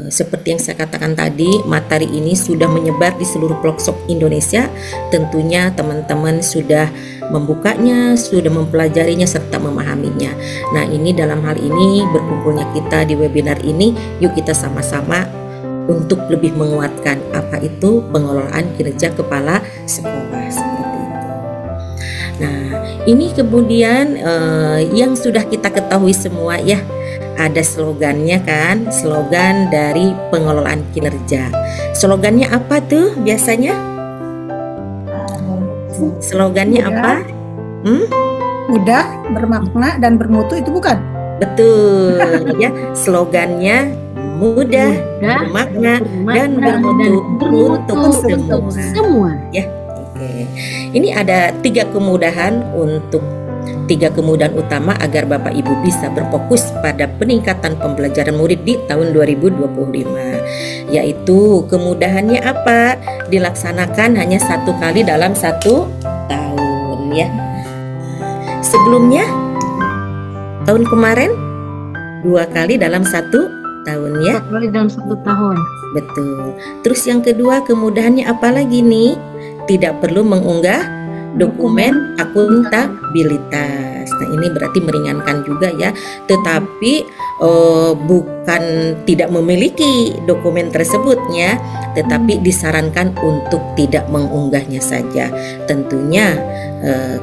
Seperti yang saya katakan tadi, materi ini sudah menyebar di seluruh pelosok Indonesia. Tentunya teman-teman sudah membukanya, sudah mempelajarinya serta memahaminya. Nah, ini dalam hal ini berkumpulnya kita di webinar ini, yuk kita sama-sama untuk lebih menguatkan apa itu pengelolaan kinerja kepala sekolah seperti itu. Nah, ini kemudian yang sudah kita ketahui semua ya, ada slogannya kan, slogan dari pengelolaan kinerja. Slogannya apa tuh biasanya? Slogannya apa? Mudah, bermakna, dan bermutu, itu bukan? Betul ya, slogannya mudah, bermakna, dan bermutu untuk semua. Ya, oke. Ini ada tiga kemudahan utama agar Bapak Ibu bisa berfokus pada peningkatan pembelajaran murid di tahun 2025. Yaitu kemudahannya apa? Dilaksanakan hanya 1 kali dalam 1 tahun ya. Sebelumnya tahun kemarin 2 kali dalam 1 tahun ya. 2 kali dalam 1 tahun. Betul. Terus yang kedua kemudahannya apa lagi nih? Tidak perlu mengunggah dokumen akuntabilitas. Nah, ini berarti meringankan juga ya. Tetapi bukan tidak memiliki dokumen tersebutnya, tetapi disarankan untuk tidak mengunggahnya saja. Tentunya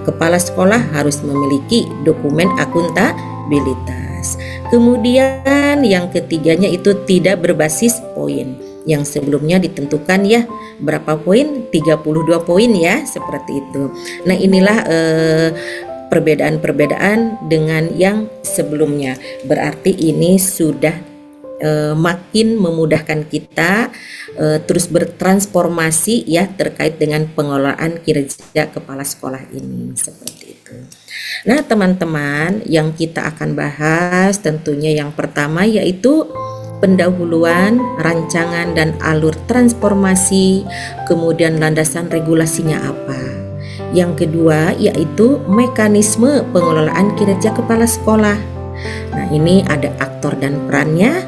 kepala sekolah harus memiliki dokumen akuntabilitas. Kemudian yang ketiganya itu tidak berbasis poin. Yang sebelumnya ditentukan ya berapa poin, 32 poin ya, seperti itu. Nah, inilah perbedaan-perbedaan dengan yang sebelumnya. Berarti ini sudah makin memudahkan kita terus bertransformasi ya terkait dengan pengelolaan kinerja kepala sekolah ini, seperti itu. Nah, teman-teman, yang kita akan bahas tentunya yang pertama yaitu pendahuluan, rancangan dan alur transformasi, kemudian landasan regulasinya apa. Yang kedua yaitu mekanisme pengelolaan kinerja kepala sekolah. Nah, ini ada aktor dan perannya,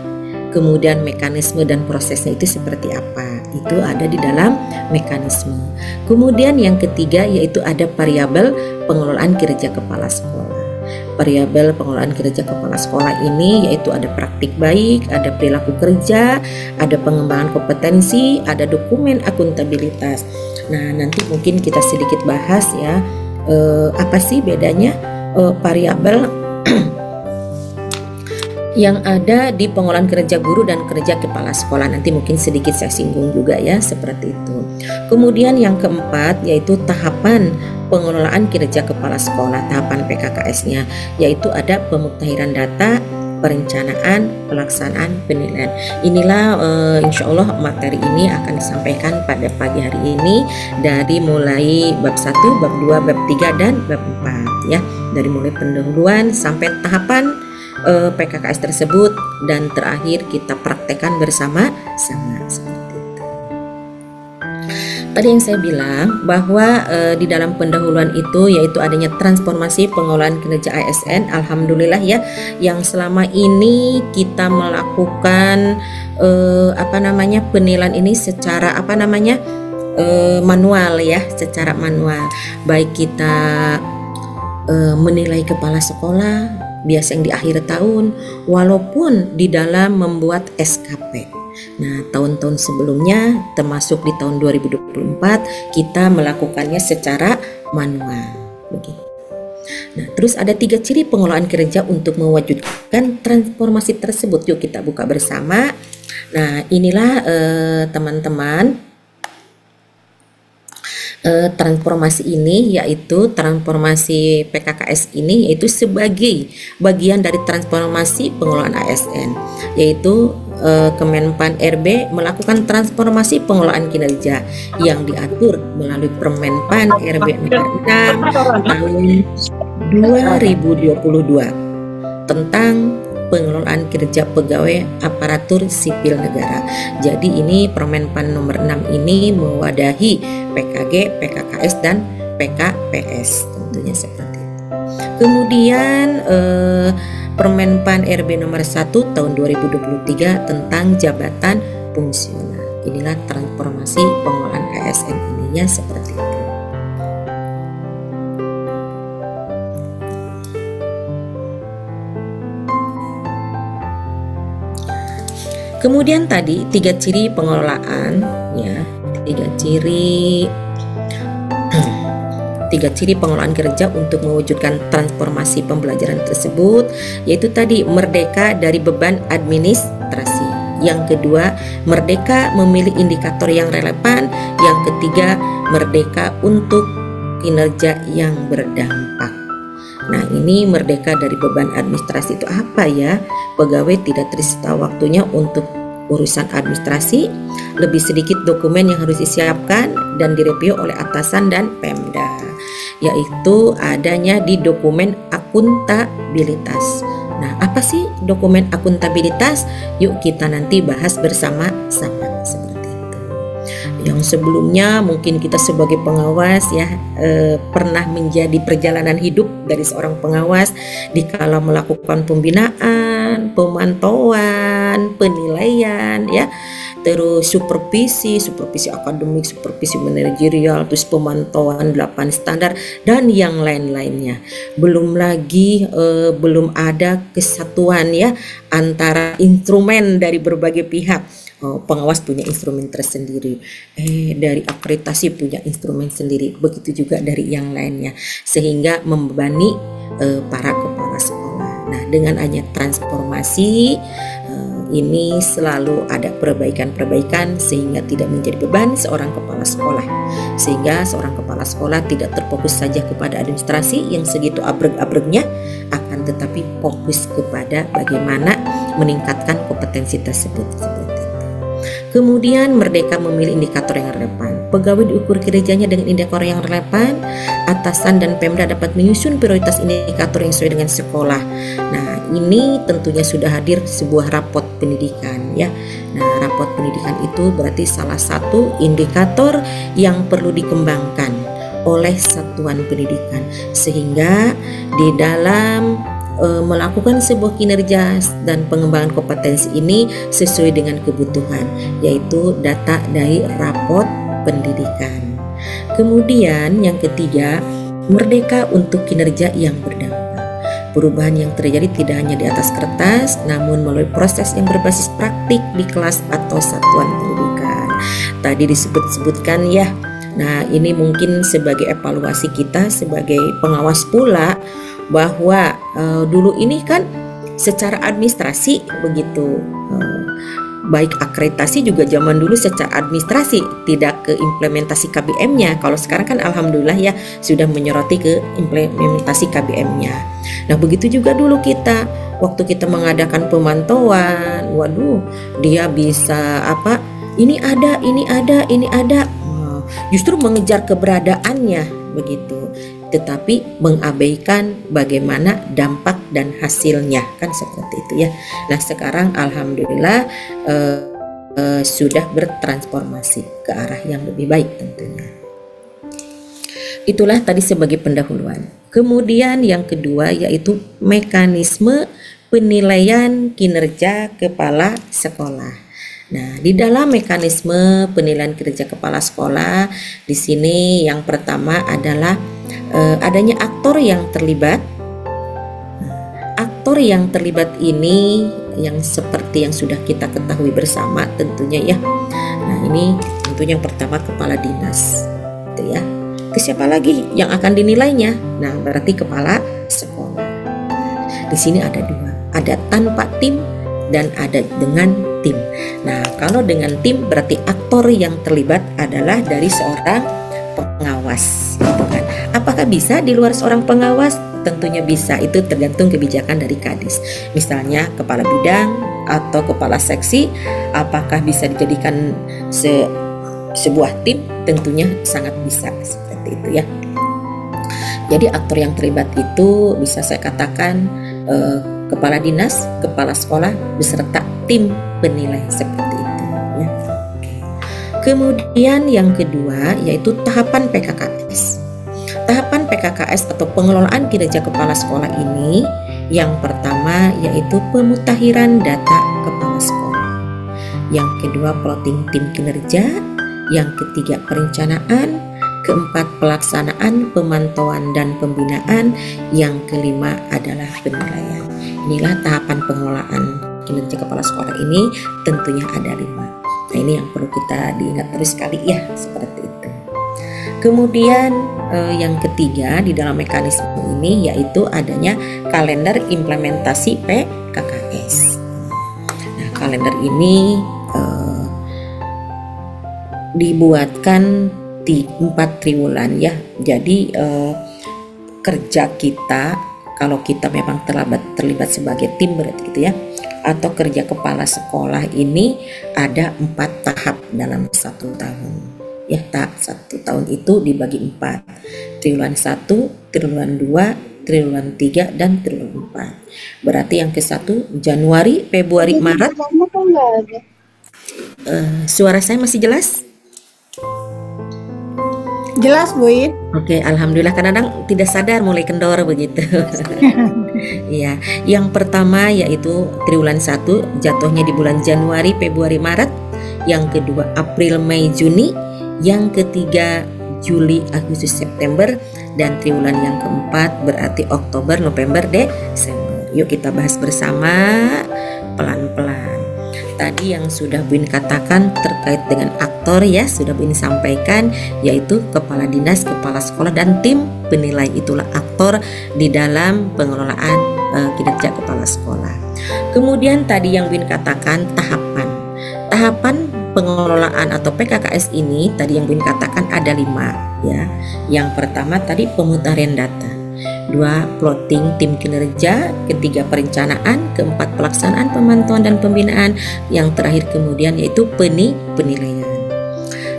kemudian mekanisme dan prosesnya itu seperti apa. Itu ada di dalam mekanisme. Kemudian yang ketiga yaitu ada variabel pengelolaan kinerja kepala sekolah. Variabel pengelolaan kinerja kepala sekolah ini yaitu ada praktik baik, ada perilaku kerja, ada pengembangan kompetensi, ada dokumen akuntabilitas. Nah, nanti mungkin kita sedikit bahas ya, apa sih bedanya variabel yang ada di pengelolaan kinerja guru dan kerja kepala sekolah. Nanti mungkin sedikit saya singgung juga ya, seperti itu. Kemudian yang keempat yaitu tahapan pengelolaan kinerja kepala sekolah, tahapan PKKS-nya, yaitu ada pemutahiran data, perencanaan, pelaksanaan, penilaian. Inilah insya Allah materi ini akan disampaikan pada pagi hari ini dari mulai bab 1, bab 2, bab 3, dan bab 4 ya. Dari mulai pendahuluan sampai tahapan PKKS tersebut, dan terakhir kita praktekkan bersama-sama seperti itu. Tadi yang saya bilang bahwa di dalam pendahuluan itu yaitu adanya transformasi pengelolaan kinerja ASN. Alhamdulillah ya, yang selama ini kita melakukan penilaian ini secara manual ya, secara manual. Baik kita menilai kepala sekolah biasa yang di akhir tahun, walaupun di dalam membuat SKP. Nah, tahun-tahun sebelumnya termasuk di tahun 2024 kita melakukannya secara manual. Begitu. Nah, terus ada 3 ciri pengelolaan kinerja untuk mewujudkan transformasi tersebut. Yuk kita buka bersama. Nah, inilah teman-teman, transformasi ini yaitu transformasi PKKS ini yaitu sebagai bagian dari transformasi pengelolaan ASN, yaitu Kemenpan RB melakukan transformasi pengelolaan kinerja yang diatur melalui Permenpan RB nomor 6 tahun 2022 tentang pengelolaan kinerja pegawai aparatur sipil negara. Jadi ini Permenpan nomor 6 ini mewadahi PKG, PKKS dan PKPS, tentunya seperti itu. Kemudian Permenpan RB nomor 1 tahun 2023 tentang jabatan fungsional. Inilah transformasi pengelolaan ASN ini ya, seperti itu. Kemudian tadi 3 ciri pengelolaan ya, 3 ciri pengelolaan kerja untuk mewujudkan transformasi pembelajaran tersebut, yaitu tadi merdeka dari beban administrasi. Yang kedua, merdeka memilih indikator yang relevan. Yang ketiga, merdeka untuk kinerja yang berdampak. Nah, ini merdeka dari beban administrasi itu apa ya? Pegawai tidak tersita waktunya untuk urusan administrasi, lebih sedikit dokumen yang harus disiapkan dan direview oleh atasan dan Pemda, yaitu adanya di dokumen akuntabilitas. Nah, apa sih dokumen akuntabilitas? Yuk kita nanti bahas bersama-sama seperti itu. Yang sebelumnya mungkin kita sebagai pengawas ya pernah menjadi perjalanan hidup dari seorang pengawas dikala melakukan pembinaan, pemantauan, penilaian ya, terus supervisi akademik, supervisi manajerial, terus pemantauan 8 standar dan yang lain-lainnya. Belum lagi belum ada kesatuan ya antara instrumen dari berbagai pihak. Pengawas punya instrumen tersendiri, dari akreditasi punya instrumen sendiri, begitu juga dari yang lainnya, sehingga membebani para kepala sekolah. Nah, dengan adanya transformasi ini selalu ada perbaikan-perbaikan sehingga tidak menjadi beban seorang kepala sekolah, sehingga seorang kepala sekolah tidak terfokus saja kepada administrasi yang segitu abreg-abregnya, akan tetapi fokus kepada bagaimana meningkatkan kompetensi tersebut. Kemudian merdeka memilih indikator yang relevan. Pegawai diukur kinerjanya dengan indikator yang relevan. Atasan dan Pemda dapat menyusun prioritas indikator yang sesuai dengan sekolah. Nah, ini tentunya sudah hadir sebuah rapot pendidikan ya. Nah, rapot pendidikan itu berarti salah satu indikator yang perlu dikembangkan oleh satuan pendidikan, sehingga di dalam melakukan sebuah kinerja dan pengembangan kompetensi ini sesuai dengan kebutuhan, yaitu data dari rapot pendidikan. Kemudian yang ketiga, merdeka untuk kinerja yang berdampak. Perubahan yang terjadi tidak hanya di atas kertas, namun melalui proses yang berbasis praktik di kelas atau satuan pendidikan. Tadi disebut-sebutkan ya. Nah, ini mungkin sebagai evaluasi kita sebagai pengawas pula, bahwa dulu ini kan secara administrasi begitu, baik akreditasi juga zaman dulu secara administrasi, tidak ke implementasi KBM-nya. Kalau sekarang kan alhamdulillah ya sudah menyoroti ke implementasi KBM-nya. Nah, begitu juga dulu kita waktu kita mengadakan pemantauan, waduh dia bisa apa, ini ada, justru mengejar keberadaannya begitu, tetapi mengabaikan bagaimana dampak dan hasilnya, kan seperti itu ya. Nah, sekarang alhamdulillah sudah bertransformasi ke arah yang lebih baik tentunya. Itulah tadi sebagai pendahuluan. Kemudian yang kedua yaitu mekanisme penilaian kinerja kepala sekolah. Nah, di dalam mekanisme penilaian kinerja kepala sekolah, di sini yang pertama adalah adanya aktor yang terlibat. Aktor yang terlibat ini yang seperti yang sudah kita ketahui bersama tentunya ya. Nah, ini tentunya yang pertama kepala dinas, gitu ya. Ke siapa lagi yang akan dinilainya? Nah, berarti kepala sekolah. Di sini ada dua, ada tanpa tim dan ada dengan tim. Nah, kalau dengan tim berarti aktor yang terlibat adalah dari seorang pengawas, gitu kan. Apakah bisa di luar seorang pengawas? Tentunya bisa, itu tergantung kebijakan dari Kadis. Misalnya kepala bidang atau kepala seksi, apakah bisa dijadikan sebuah tim? Tentunya sangat bisa, seperti itu ya. Jadi aktor yang terlibat itu bisa saya katakan kepala dinas, kepala sekolah beserta tim penilai, seperti itu ya. Kemudian yang kedua yaitu tahapan PKKS. Tahapan PKKS atau pengelolaan kinerja kepala sekolah ini Yang pertama yaitu pemutakhiran data kepala sekolah. Yang kedua plotting tim kinerja. Yang ketiga perencanaan. Keempat pelaksanaan, pemantauan dan pembinaan. Yang kelima adalah penilaian. Inilah tahapan pengelolaan kinerja kepala sekolah ini, tentunya ada 5. Nah ini yang perlu kita diingat terus sekali ya, seperti itu. Kemudian yang ketiga di dalam mekanisme ini yaitu adanya kalender implementasi PKKS. Nah kalender ini dibuatkan di 4 triwulan ya. Jadi kerja kita kalau kita memang terlibat sebagai tim berarti gitu ya, atau kerja kepala sekolah ini ada 4 tahap dalam 1 tahun ya. Tahap 1 tahun itu dibagi 4, triwulan 1, triwulan 2, triwulan 3 dan triwulan 4. Berarti yang ke-1 Januari, Februari, Maret. Suara saya masih jelas? Jelas, Bu In. Oke, alhamdulillah. Kadang-kadang tidak sadar mulai kendor begitu. Iya, yang pertama yaitu triwulan 1 jatuhnya di bulan Januari, Februari, Maret. Yang kedua April, Mei, Juni. Yang ketiga Juli, Agustus, September. Dan triwulan yang keempat berarti Oktober, November, Desember. Yuk kita bahas bersama pelan-pelan. Tadi yang sudah Bu In katakan terkait dengan aktor ya, sudah Bu In sampaikan, yaitu kepala dinas, kepala sekolah dan tim penilai. Itulah aktor di dalam pengelolaan kinerja kepala sekolah. Kemudian tadi yang Bu In katakan tahapan pengelolaan atau PKKS ini tadi yang Bu In katakan ada 5 ya. Yang pertama tadi pemutahiran data, 2 plotting tim kinerja, ketiga perencanaan, keempat pelaksanaan, pemantauan dan pembinaan, yang terakhir kemudian yaitu penilaian.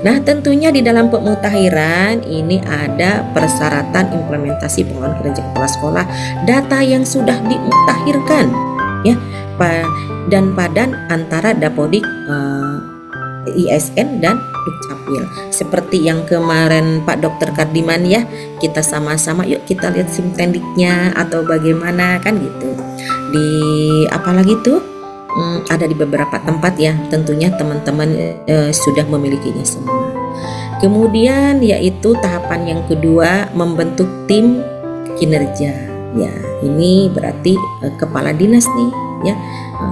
Nah tentunya di dalam pemutahiran ini ada persyaratan implementasi pengelolaan kinerja kepala sekolah, data yang sudah dimutakhirkan ya, dan padan antara Dapodik, ISN dan Dukcapil. Seperti yang kemarin Pak Dokter Kardiman ya, kita sama-sama yuk kita lihat simtendiknya atau bagaimana kan gitu. Di apalagi tuh ada di beberapa tempat ya, tentunya teman-teman sudah memilikinya semua. Kemudian yaitu tahapan yang kedua membentuk tim kinerja ya. Ini berarti kepala dinas nih ya.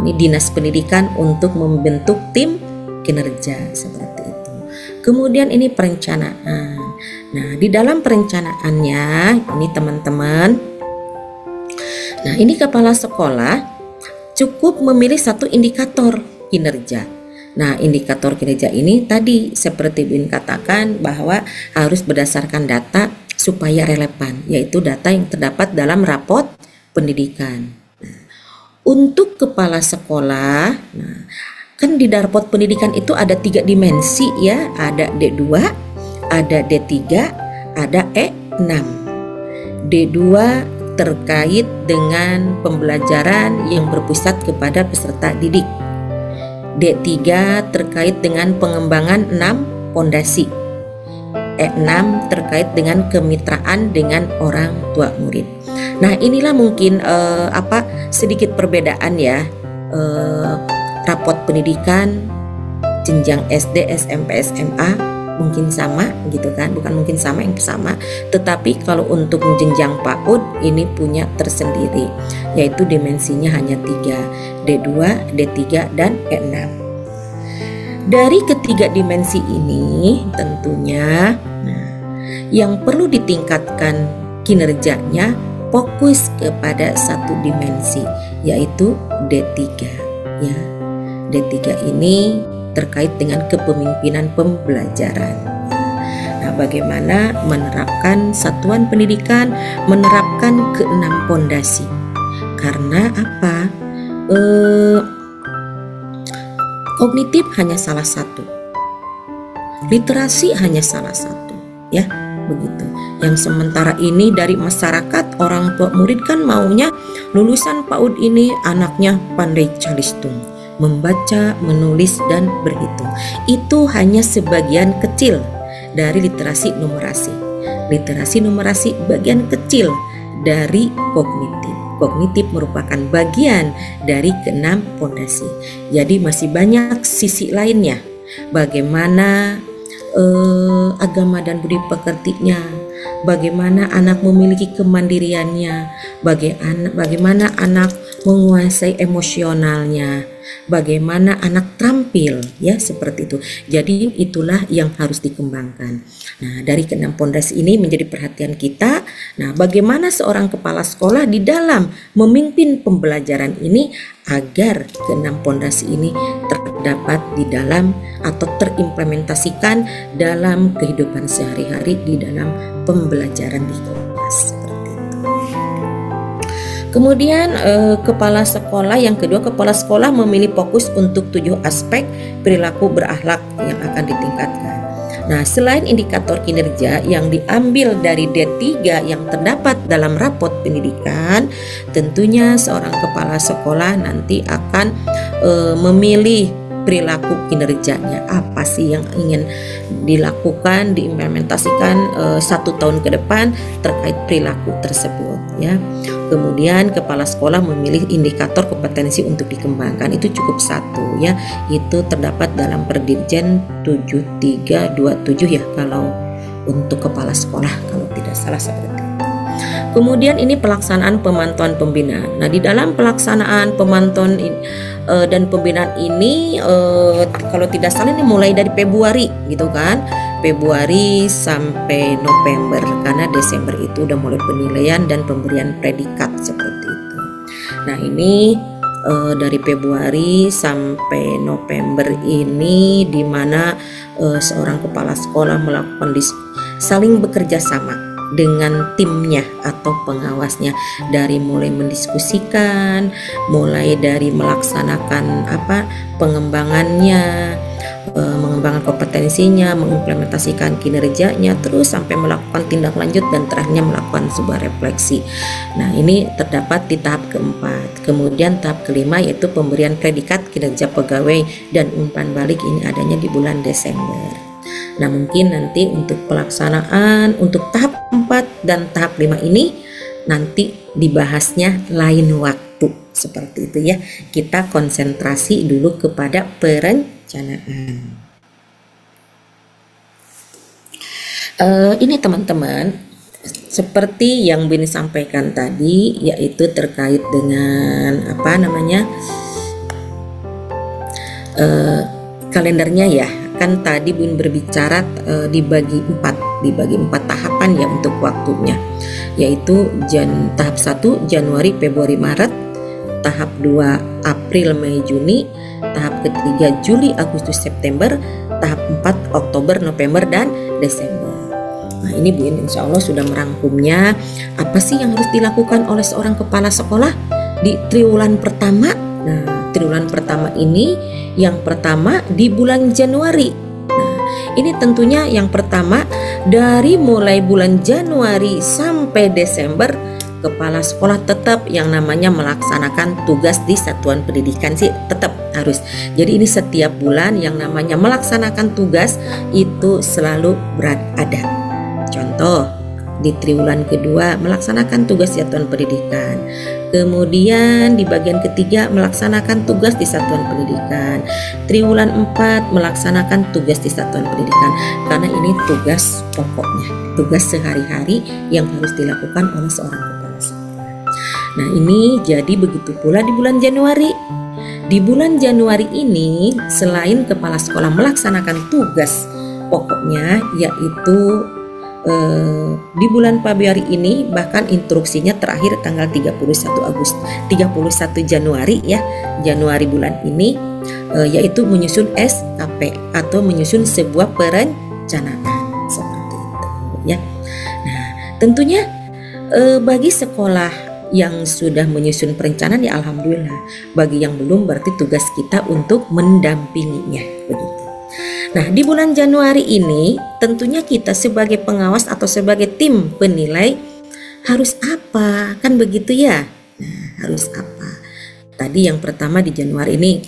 Ini dinas pendidikan untuk membentuk tim kinerja seperti itu. Kemudian ini perencanaan. Nah, di dalam perencanaannya ini teman-teman. Nah, ini kepala sekolah cukup memilih 1 indikator kinerja. Nah, indikator kinerja ini tadi seperti Bu In katakan bahwa harus berdasarkan data supaya relevan, yaitu data yang terdapat dalam rapot pendidikan. Nah, untuk kepala sekolah, nah kan di rapot pendidikan itu ada 3 dimensi ya, ada D2, ada D3, ada E6. D2 terkait dengan pembelajaran yang berpusat kepada peserta didik. D3 terkait dengan pengembangan 6 pondasi. E6 terkait dengan kemitraan dengan orang tua murid. Nah, inilah mungkin sedikit perbedaan ya. Rapot pendidikan jenjang SD, SMP, SMA mungkin sama gitu kan, bukan mungkin sama, yang sama, tetapi kalau untuk jenjang PAUD ini punya tersendiri, yaitu dimensinya hanya 3, D2, D3 dan E6. Dari ketiga dimensi ini tentunya yang perlu ditingkatkan kinerjanya fokus kepada 1 dimensi, yaitu D3 ya. D3 ini terkait dengan kepemimpinan pembelajaran. Nah, bagaimana menerapkan satuan pendidikan, menerapkan ke-6 pondasi. Karena apa? Kognitif hanya salah satu, literasi hanya salah satu, ya begitu. Yang sementara ini dari masyarakat, orang tua murid kan maunya lulusan PAUD ini anaknya pandai calistung, membaca, menulis, dan berhitung. Itu hanya sebagian kecil dari literasi numerasi. Literasi numerasi bagian kecil dari kognitif. kognitif merupakan bagian dari keenam pondasi. Jadi masih banyak sisi lainnya. Bagaimana agama dan budi pekertinya, bagaimana anak memiliki kemandiriannya, bagaimana anak menguasai emosionalnya, bagaimana anak terampil, ya seperti itu. Jadi itulah yang harus dikembangkan. Nah, dari keenam pondasi ini menjadi perhatian kita. Nah, bagaimana seorang kepala sekolah di dalam memimpin pembelajaran ini agar keenam pondasi ini terdapat di dalam atau terimplementasikan dalam kehidupan sehari-hari di dalam pembelajaran di kelas, seperti itu. Kemudian kepala sekolah yang kedua, kepala sekolah memilih fokus untuk 7 aspek perilaku berakhlak yang akan ditingkatkan. Nah, selain indikator kinerja yang diambil dari D3 yang terdapat dalam rapot pendidikan, tentunya seorang kepala sekolah nanti akan memilih perilaku kinerjanya, apa sih yang ingin dilakukan, diimplementasikan 1 tahun ke depan terkait perilaku tersebut, ya. Kemudian kepala sekolah memilih indikator kompetensi untuk dikembangkan, itu cukup 1, ya, itu terdapat dalam Perdirjen 7327 ya kalau untuk kepala sekolah, kalau tidak salah seperti itu. Kemudian ini pelaksanaan pemantauan pembinaan. Nah, di dalam pelaksanaan pemantauan dan pembinaan ini kalau tidak salah ini mulai dari Februari gitu kan, Februari sampai November, karena Desember itu udah mulai penilaian dan pemberian predikat seperti itu. Nah, ini dari Februari sampai November ini di mana seorang kepala sekolah melakukan saling bekerja sama dengan timnya atau pengawasnya, dari mulai mendiskusikan, mulai dari melaksanakan pengembangannya, mengembangkan kompetensinya, mengimplementasikan kinerjanya, terus sampai melakukan tindak lanjut dan terakhirnya melakukan sebuah refleksi. Nah, ini terdapat di tahap keempat. Kemudian tahap kelima yaitu pemberian predikat kinerja pegawai dan umpan balik, ini adanya di bulan Desember. Nah, mungkin nanti untuk pelaksanaan untuk tahap 4 dan tahap 5 ini nanti dibahasnya lain waktu, seperti itu ya. Kita konsentrasi dulu kepada perencanaan. Ini teman-teman, seperti yang Bini sampaikan tadi, yaitu terkait dengan kalendernya ya. Kan tadi Bun berbicara dibagi 4 tahapan ya untuk waktunya, yaitu tahap 1 Januari, Februari, Maret, tahap 2 April, Mei, Juni, tahap ketiga Juli, Agustus, September, tahap 4 Oktober, November, dan Desember. Nah, ini Bun insya Allah sudah merangkumnya. Apa sih yang harus dilakukan oleh seorang kepala sekolah di triwulan pertama? Nah, triwulan pertama ini yang pertama di bulan Januari. Nah, ini tentunya yang pertama dari mulai bulan Januari sampai Desember, kepala sekolah tetap yang namanya melaksanakan tugas di satuan pendidikan sih tetap harus. Jadi ini setiap bulan yang namanya melaksanakan tugas itu selalu ada. Contoh, di triwulan kedua melaksanakan tugas di satuan pendidikan. Kemudian di bagian ketiga melaksanakan tugas di satuan pendidikan. Triwulan 4 melaksanakan tugas di satuan pendidikan. Karena ini tugas pokoknya, tugas sehari-hari yang harus dilakukan oleh seorang kepala sekolah. Nah, ini jadi begitu pula di bulan Januari. Di bulan Januari ini selain kepala sekolah melaksanakan tugas pokoknya, yaitu di bulan Februari ini bahkan instruksinya terakhir tanggal 31 Januari ya, Januari bulan ini, yaitu menyusun SKP atau menyusun sebuah perencanaan seperti itu ya. Nah, tentunya bagi sekolah yang sudah menyusun perencanaan ya alhamdulillah, bagi yang belum berarti tugas kita untuk mendampinginya begitu. Nah, di bulan Januari ini tentunya kita sebagai pengawas atau sebagai tim penilai harus apa? Kan begitu ya. Nah, harus apa? Tadi yang pertama di Januari ini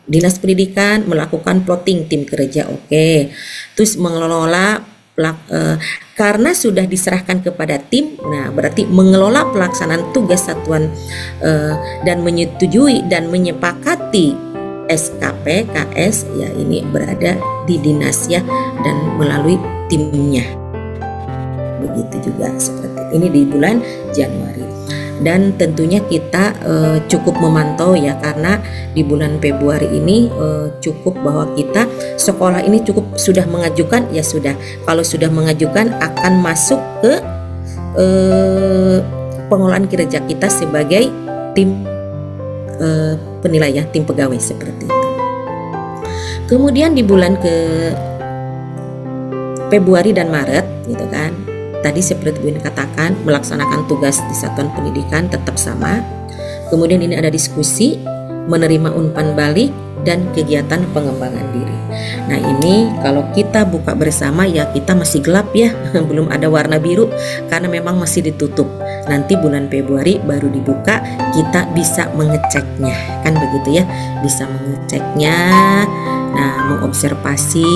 Dinas Pendidikan melakukan plotting tim kerja, oke. Terus mengelola karena sudah diserahkan kepada tim, nah berarti mengelola pelaksanaan tugas satuan dan menyetujui dan menyepakati SKP KS ya ini berada di dinas ya dan melalui timnya. Begitu juga seperti ini di bulan Januari. Dan tentunya kita cukup memantau ya, karena di bulan Februari ini cukup bahwa kita sekolah ini cukup sudah mengajukan ya sudah. Kalau sudah mengajukan akan masuk ke pengolahan kinerja kita sebagai tim penilai ya, tim pegawai seperti itu. Kemudian di bulan ke Februari dan Maret gitu kan. Tadi seperti Bu Ini katakan, melaksanakan tugas di satuan pendidikan tetap sama. Kemudian ini ada diskusi, menerima umpan balik, dan kegiatan pengembangan diri. Nah ini kalau kita buka bersama ya kita masih gelap ya, belum ada warna biru karena memang masih ditutup. Nanti bulan Februari baru dibuka, kita bisa mengeceknya, kan begitu ya, bisa mengeceknya. Nah, mengobservasi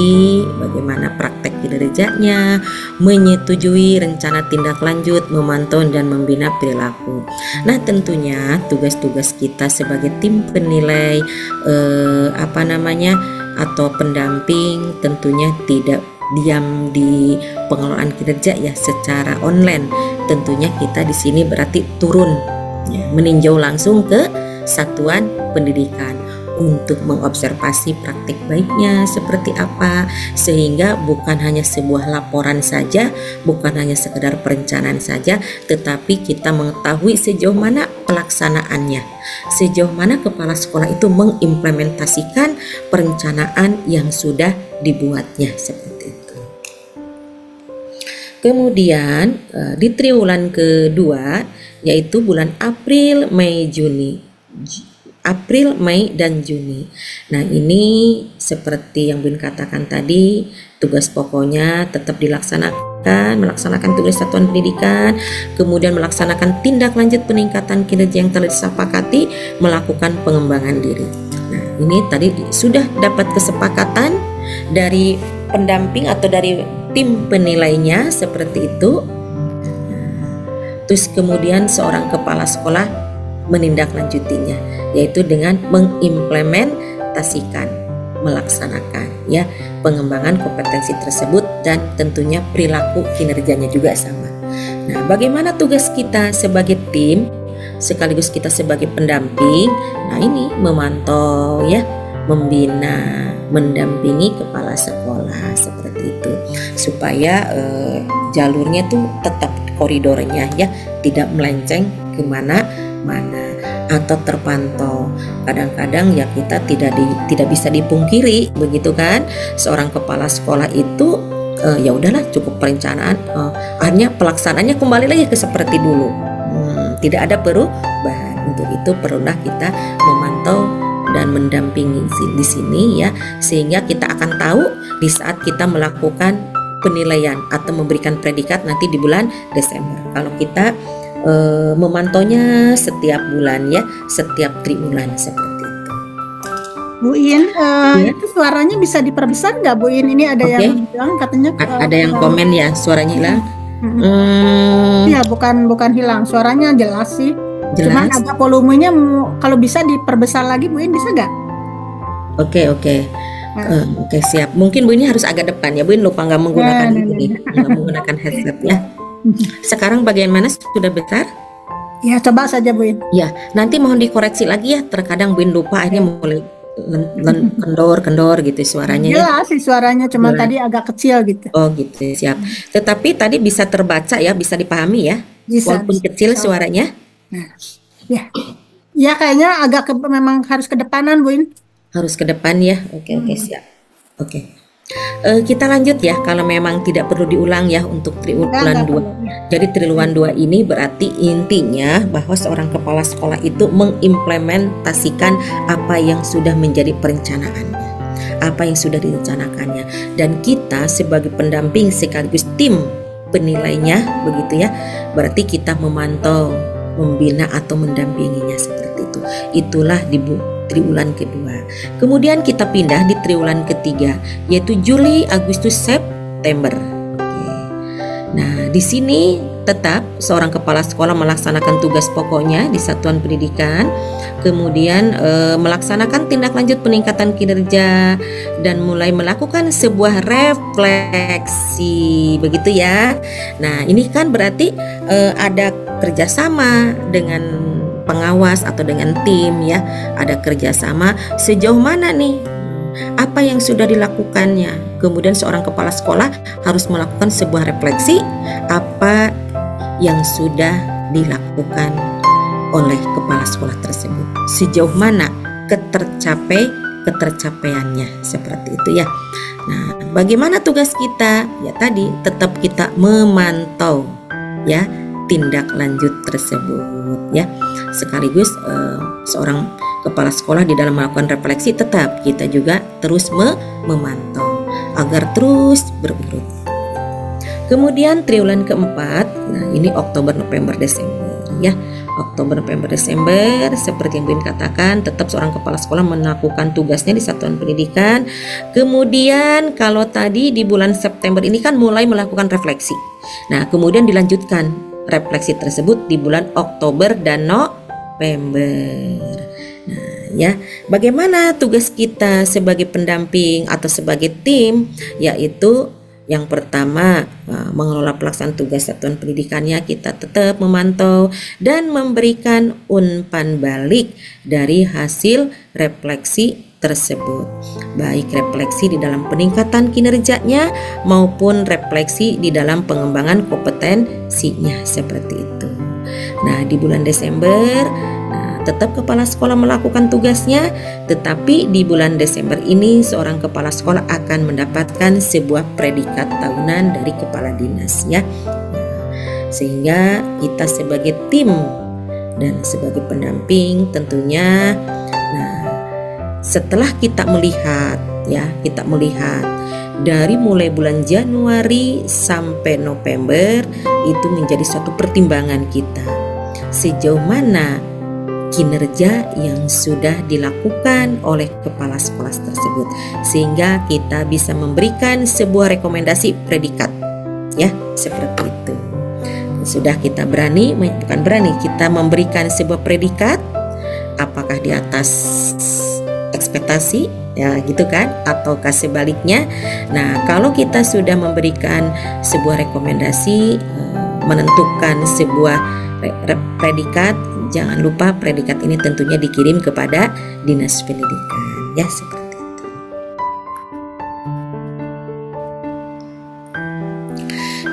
bagaimana praktek kinerjanya, menyetujui rencana tindak lanjut, memantau dan membina perilaku. Nah, tentunya tugas-tugas kita sebagai tim penilai atau pendamping tentunya tidak diam di pengelolaan kinerja ya secara online. Tentunya kita di sini berarti turun ya, meninjau langsung ke satuan pendidikan untuk mengobservasi praktik baiknya seperti apa, sehingga bukan hanya sebuah laporan saja, bukan hanya sekedar perencanaan saja, tetapi kita mengetahui sejauh mana pelaksanaannya, sejauh mana kepala sekolah itu mengimplementasikan perencanaan yang sudah dibuatnya seperti itu. Kemudian di triwulan kedua yaitu bulan April, Mei, Juni. April, Mei, dan Juni. Nah ini seperti yang Bin katakan tadi, tugas pokoknya tetap dilaksanakan, melaksanakan tugas satuan pendidikan, kemudian melaksanakan tindak lanjut peningkatan kinerja yang telah disepakati, melakukan pengembangan diri. Nah ini tadi sudah dapat kesepakatan dari pendamping atau dari tim penilainya seperti itu. Terus kemudian seorang kepala sekolah menindaklanjutinya, yaitu dengan mengimplementasikan, melaksanakan ya pengembangan kompetensi tersebut dan tentunya perilaku kinerjanya juga sama. Nah, bagaimana tugas kita sebagai tim sekaligus kita sebagai pendamping? Nah, ini memantau ya, membina, mendampingi kepala sekolah seperti itu supaya jalurnya tuh tetap koridornya ya, tidak melenceng kemana-mana atau terpantau. Kadang-kadang ya kita tidak bisa dipungkiri begitu kan, seorang kepala sekolah itu ya udahlah cukup perencanaan, akhirnya pelaksanaannya kembali lagi ke seperti dulu, tidak ada perubahan. Untuk itu perlulah kita memantau dan mendampingi di sini ya, sehingga kita akan tahu di saat kita melakukan penilaian atau memberikan predikat nanti di bulan Desember. Kalau kita memantaunya setiap bulan ya, setiap triwulan seperti itu. Bu In, itu suaranya bisa diperbesar nggak Bu In? Ini ada yang bilang katanya ada yang komen ya suaranya hilang. Ya bukan hilang, suaranya jelas sih. Jelas. Cuman agak volumenya kalau bisa diperbesar lagi Bu In, bisa nggak? Oke, siap. Mungkin Bu ini harus agak depan ya, Bu ini lupa nggak menggunakan nggak menggunakan headset ya. Sekarang bagaimana, sudah besar? Ya coba saja Bu In. Ya nanti mohon dikoreksi lagi ya, terkadang Bu in lupa akhirnya mulai kendor gitu suaranya. Jelas sih suaranya, cuma tadi agak kecil gitu. Oh gitu, siap. Tetapi tadi bisa terbaca ya, bisa dipahami ya, walaupun kecil suaranya. Nah, ya kayaknya agak memang harus ke depanan Bu In. Harus ke depan ya. Oke, siap. Oke. Kita lanjut ya, kalau memang tidak perlu diulang ya untuk triwulan 2. Jadi triwulan 2 ini berarti intinya bahwa seorang kepala sekolah itu mengimplementasikan apa yang sudah menjadi perencanaannya, apa yang sudah direncanakannya, dan kita sebagai pendamping sekaligus tim penilainya begitu ya, berarti kita memantau, membina atau mendampinginya seperti itu. Itulah di triwulan kedua. Kemudian kita pindah di triwulan ketiga, yaitu Juli, Agustus, September. Oke. Nah, di sini tetap seorang kepala sekolah melaksanakan tugas pokoknya di satuan pendidikan, kemudian melaksanakan tindak lanjut peningkatan kinerja dan mulai melakukan sebuah refleksi, begitu ya. Nah, ini kan berarti ada kerjasama dengan pengawas atau dengan tim ya, ada kerjasama sejauh mana nih apa yang sudah dilakukannya. Kemudian seorang kepala sekolah harus melakukan sebuah refleksi apa yang sudah dilakukan oleh kepala sekolah tersebut, sejauh mana ketercapaiannya, seperti itu ya. Nah, bagaimana tugas kita? Ya tadi tetap kita memantau ya tindak lanjut tersebut ya. Sekaligus seorang kepala sekolah di dalam melakukan refleksi tetap kita juga terus memantau agar terus berurut. Kemudian triwulan keempat, nah ini Oktober, November, Desember ya. Oktober, November, Desember seperti yang Bin katakan, tetap seorang kepala sekolah melakukan tugasnya di satuan pendidikan. Kemudian kalau tadi di bulan September ini kan mulai melakukan refleksi. Nah, kemudian dilanjutkan refleksi tersebut di bulan Oktober dan November. Nah, ya, bagaimana tugas kita sebagai pendamping atau sebagai tim? Yaitu yang pertama, mengelola pelaksanaan tugas satuan pendidikannya, kita tetap memantau dan memberikan umpan balik dari hasil refleksi tersebut, baik refleksi di dalam peningkatan kinerjanya maupun refleksi di dalam pengembangan kompetensinya, seperti itu. Nah, di bulan Desember tetap kepala sekolah melakukan tugasnya, tetapi di bulan Desember ini seorang kepala sekolah akan mendapatkan sebuah predikat tahunan dari kepala dinas ya. Sehingga kita sebagai tim dan sebagai pendamping tentunya, nah setelah kita melihat dari mulai bulan Januari sampai November itu menjadi suatu pertimbangan kita, sejauh mana kinerja yang sudah dilakukan oleh kepala sekolah tersebut, sehingga kita bisa memberikan sebuah rekomendasi predikat ya, seperti itu. Sudah kita kita memberikan sebuah predikat, apakah di atas ekspektasi ya gitu kan, ataukah sebaliknya. Nah, kalau kita sudah memberikan sebuah rekomendasi, menentukan sebuah predikat, jangan lupa predikat ini tentunya dikirim kepada dinas pendidikan ya, seperti itu.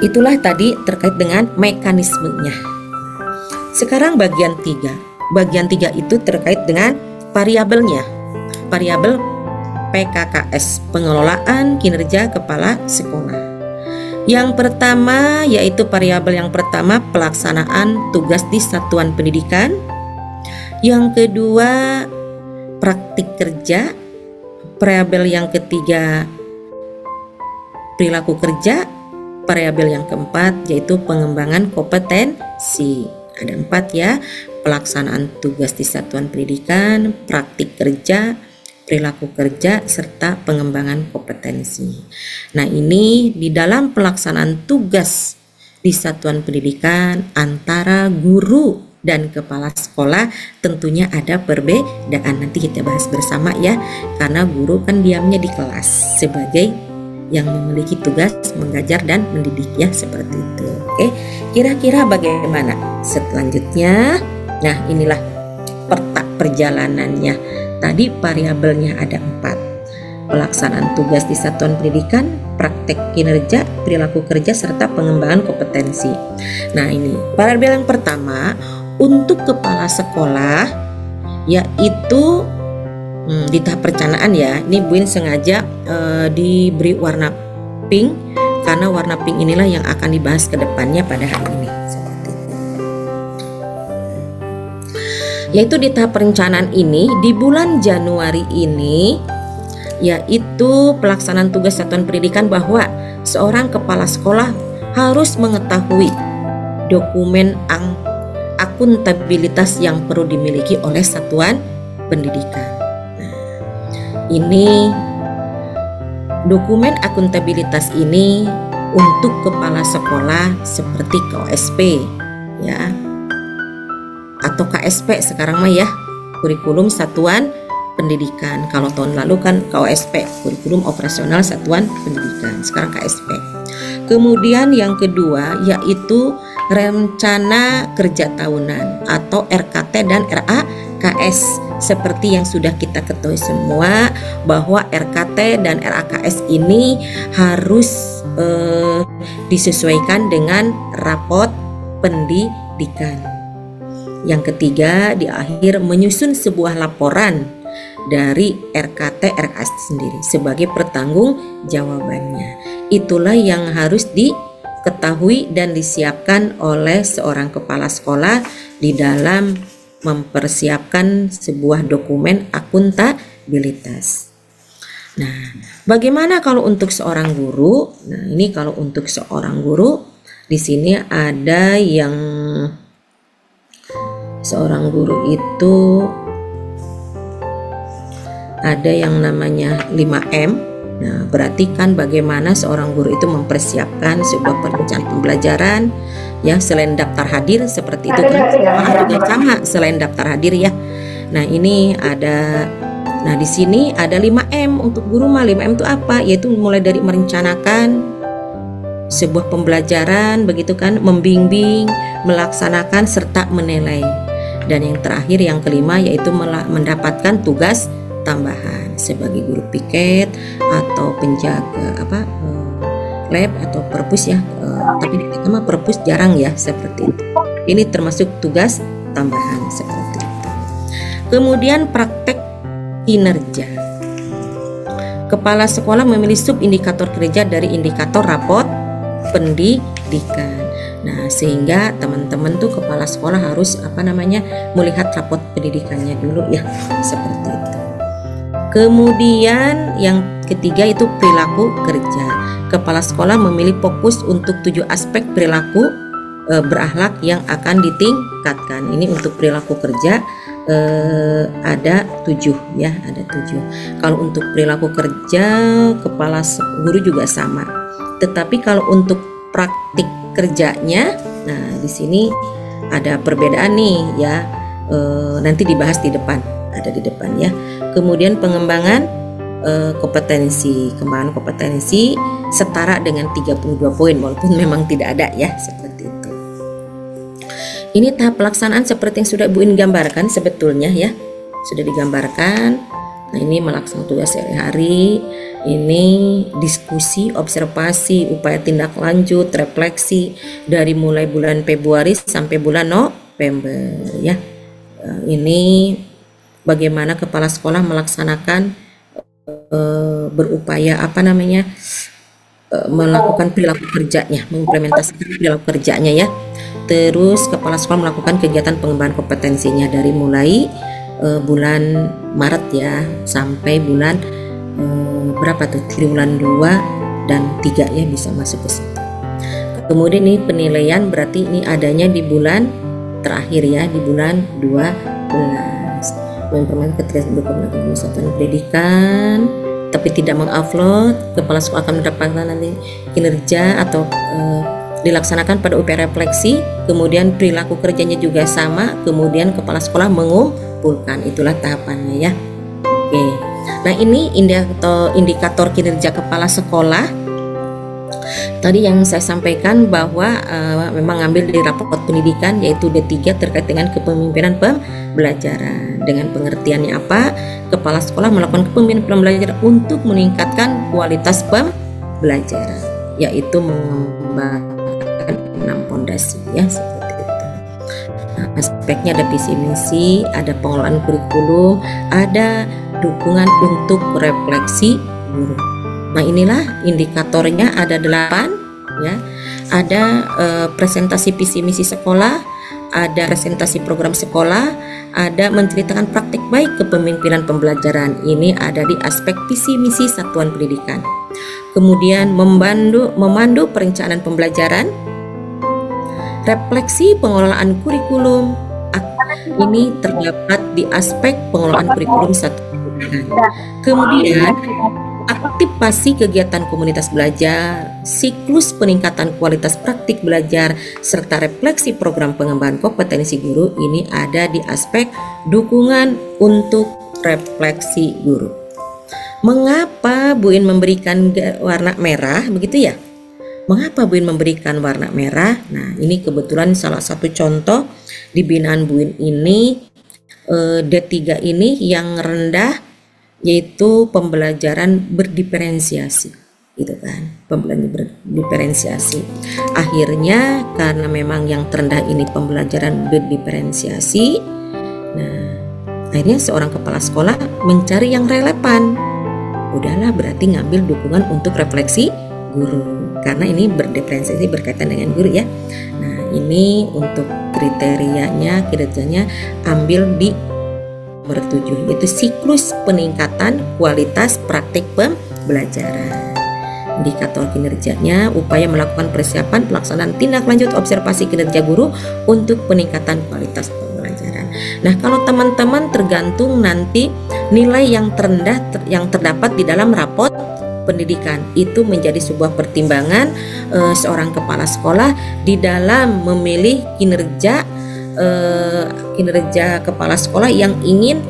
Itulah tadi terkait dengan mekanismenya. Sekarang bagian 3. Bagian 3 itu terkait dengan variabelnya. Variabel PKKS, pengelolaan kinerja kepala sekolah. Yang pertama yaitu variabel yang pertama pelaksanaan tugas di satuan pendidikan. Yang kedua praktik kerja. Variabel yang ketiga perilaku kerja. Variabel yang keempat yaitu pengembangan kompetensi. Ada 4 ya, pelaksanaan tugas di satuan pendidikan, praktik kerja, perilaku kerja, serta pengembangan kompetensi. Nah, ini di dalam pelaksanaan tugas di satuan pendidikan antara guru dan kepala sekolah tentunya ada perbedaan. Nanti kita bahas bersama ya, karena guru kan diamnya di kelas sebagai yang memiliki tugas mengajar dan mendidik ya, seperti itu. Oke, kira-kira bagaimana selanjutnya? Nah, inilah peta perjalanannya. Tadi variabelnya ada 4. Pelaksanaan tugas di satuan pendidikan, praktek kinerja, perilaku kerja, serta pengembangan kompetensi. Nah, ini variabel yang pertama untuk kepala sekolah yaitu di tahap perencanaan ya. Ini Bu In sengaja diberi warna pink karena warna pink inilah yang akan dibahas ke depannya pada hari ini. Yaitu di tahap perencanaan ini di bulan Januari ini, yaitu pelaksanaan tugas satuan pendidikan bahwa seorang kepala sekolah harus mengetahui dokumen akuntabilitas yang perlu dimiliki oleh satuan pendidikan. Nah, ini dokumen akuntabilitas ini untuk kepala sekolah seperti KOSP ya, atau KSP sekarang mah ya, kurikulum satuan pendidikan. Kalau tahun lalu kan KOSP, kurikulum operasional satuan pendidikan, sekarang KSP. Kemudian yang kedua yaitu rencana kerja tahunan atau RKT dan RAKS. Seperti yang sudah kita ketahui semua bahwa RKT dan RAKS ini harus disesuaikan dengan rapot pendidikan. Yang ketiga, di akhir menyusun sebuah laporan dari RKT RAKS sendiri sebagai pertanggung jawabannya. Itulah yang harus diketahui dan disiapkan oleh seorang kepala sekolah di dalam mempersiapkan sebuah dokumen akuntabilitas. Nah, bagaimana kalau untuk seorang guru? Nah, ini kalau untuk seorang guru di sini ada yang seorang guru itu ada yang namanya 5M. Nah, berarti kan bagaimana seorang guru itu mempersiapkan sebuah perencanaan pembelajaran ya, selain daftar hadir seperti itu kan, juga sama selain daftar hadir ya. Nah, ini ada, nah di sini ada 5M untuk guru mah. 5M itu apa? Yaitu mulai dari merencanakan sebuah pembelajaran begitu kan, membimbing, melaksanakan serta menilai. Dan yang terakhir yang kelima yaitu mendapatkan tugas tambahan sebagai guru piket atau penjaga lab atau perpus ya, tapi di kita mah perpus jarang ya seperti itu. Ini termasuk tugas tambahan seperti itu. Kemudian praktek kinerja. Kepala sekolah memilih sub indikator kinerja dari indikator rapot pendidikan. Nah, sehingga teman-teman tuh kepala sekolah harus melihat rapot pendidikannya dulu ya, seperti itu. Kemudian yang ketiga itu perilaku kerja. Kepala sekolah memilih fokus untuk 7 aspek perilaku berakhlak yang akan ditingkatkan. Ini untuk perilaku kerja ada 7 ya, ada 7. Kalau untuk perilaku kerja kepala guru juga sama. Tetapi kalau untuk praktik kerjanya, nah di sini ada perbedaan nih ya. Nanti dibahas di depan, ada di depan ya. Kemudian pengembangan kompetensi setara dengan 32 poin walaupun memang tidak ada ya, seperti itu. Ini tahap pelaksanaan seperti yang sudah Bu In gambarkan sebetulnya ya, sudah digambarkan. Nah, ini melaksanakan tugas sehari-hari, ini diskusi, observasi, upaya tindak lanjut, refleksi dari mulai bulan Februari sampai bulan November ya. Ini bagaimana kepala sekolah melaksanakan berupaya melakukan perilaku kerjanya, mengimplementasikan perilaku kerjanya ya. Terus kepala sekolah melakukan kegiatan pengembangan kompetensinya dari mulai bulan Maret ya sampai bulan bulan 2 dan 3 ya, bisa masuk ke situ. Kemudian ini penilaian, berarti ini adanya di bulan terakhir ya, di bulan 12. Mengimplementasikan ketersediaan dokumen satuan pendidikan tapi tidak mengupload, kepala sekolah akan mendapatkan nanti kinerja atau dilaksanakan pada upaya refleksi. Kemudian perilaku kerjanya juga sama, kemudian kepala sekolah mengumpulkan. Itulah tahapannya ya. Oke. Nah, ini indikator kinerja kepala sekolah. Tadi yang saya sampaikan bahwa memang ngambil dari raport pendidikan yaitu D3 terkait dengan kepemimpinan pembelajaran. Dengan pengertiannya apa? Kepala sekolah melakukan kepemimpinan pembelajaran untuk meningkatkan kualitas pembelajaran, yaitu mengembangkan 6 pondasi ya, seperti itu. Nah, aspeknya ada visi misi, ada pengelolaan kurikulum, ada dukungan untuk refleksi guru. Nah, inilah indikatornya ada 8 ya. Ada presentasi visi misi sekolah, ada presentasi program sekolah, ada menceritakan praktik baik kepemimpinan pembelajaran. Ini ada di aspek visi misi satuan pendidikan. Kemudian memandu perencanaan pembelajaran, refleksi pengelolaan kurikulum. Ini terdapat di aspek pengelolaan kurikulum satuan pendidikan. Kemudian aktivasi kegiatan komunitas belajar, siklus peningkatan kualitas praktik belajar, serta refleksi program pengembangan kompetensi guru ini ada di aspek dukungan untuk refleksi guru. Mengapa Bu In memberikan warna merah begitu ya? Mengapa Bu In memberikan warna merah? Nah, ini kebetulan salah satu contoh di binaan Bu In ini D3 ini yang rendah, yaitu pembelajaran berdiferensiasi, gitu kan, pembelajaran berdiferensiasi. Akhirnya karena memang yang terendah ini pembelajaran berdiferensiasi, nah akhirnya seorang kepala sekolah mencari yang relevan. Udahlah, berarti ngambil dukungan untuk refleksi guru, karena ini berdiferensiasi berkaitan dengan guru ya. Nah ini untuk kriterianya, kinerjanya ambil di nomor 7, yaitu siklus peningkatan kualitas praktik pembelajaran. Indikator kinerjanya upaya melakukan persiapan pelaksanaan tindak lanjut observasi kinerja guru untuk peningkatan kualitas pembelajaran. Nah, kalau teman-teman tergantung nanti nilai yang terendah yang terdapat di dalam rapot pendidikan itu menjadi sebuah pertimbangan seorang kepala sekolah di dalam memilih kinerja kepala sekolah yang ingin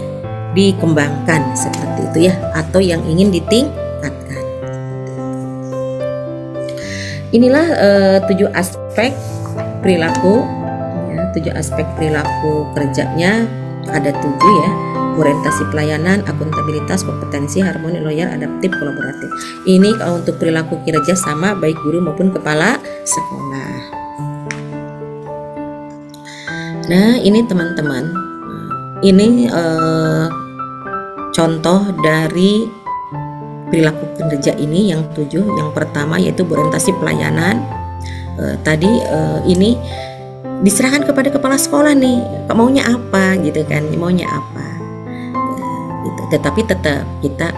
dikembangkan seperti itu ya, atau yang ingin ditingkatkan. Inilah 7 aspek perilaku ya, 7 aspek perilaku kerjanya ada 7 ya: orientasi pelayanan, akuntabilitas, kompetensi, harmoni, loyal, adaptif, kolaboratif. Ini kalau untuk perilaku kinerja sama baik guru maupun kepala sekolah. Nah ini teman-teman, ini contoh dari perilaku kinerja ini yang 7. Yang pertama yaitu orientasi pelayanan. Tadi ini diserahkan kepada kepala sekolah nih, maunya apa gitu kan, maunya apa gitu. Tetapi tetap kita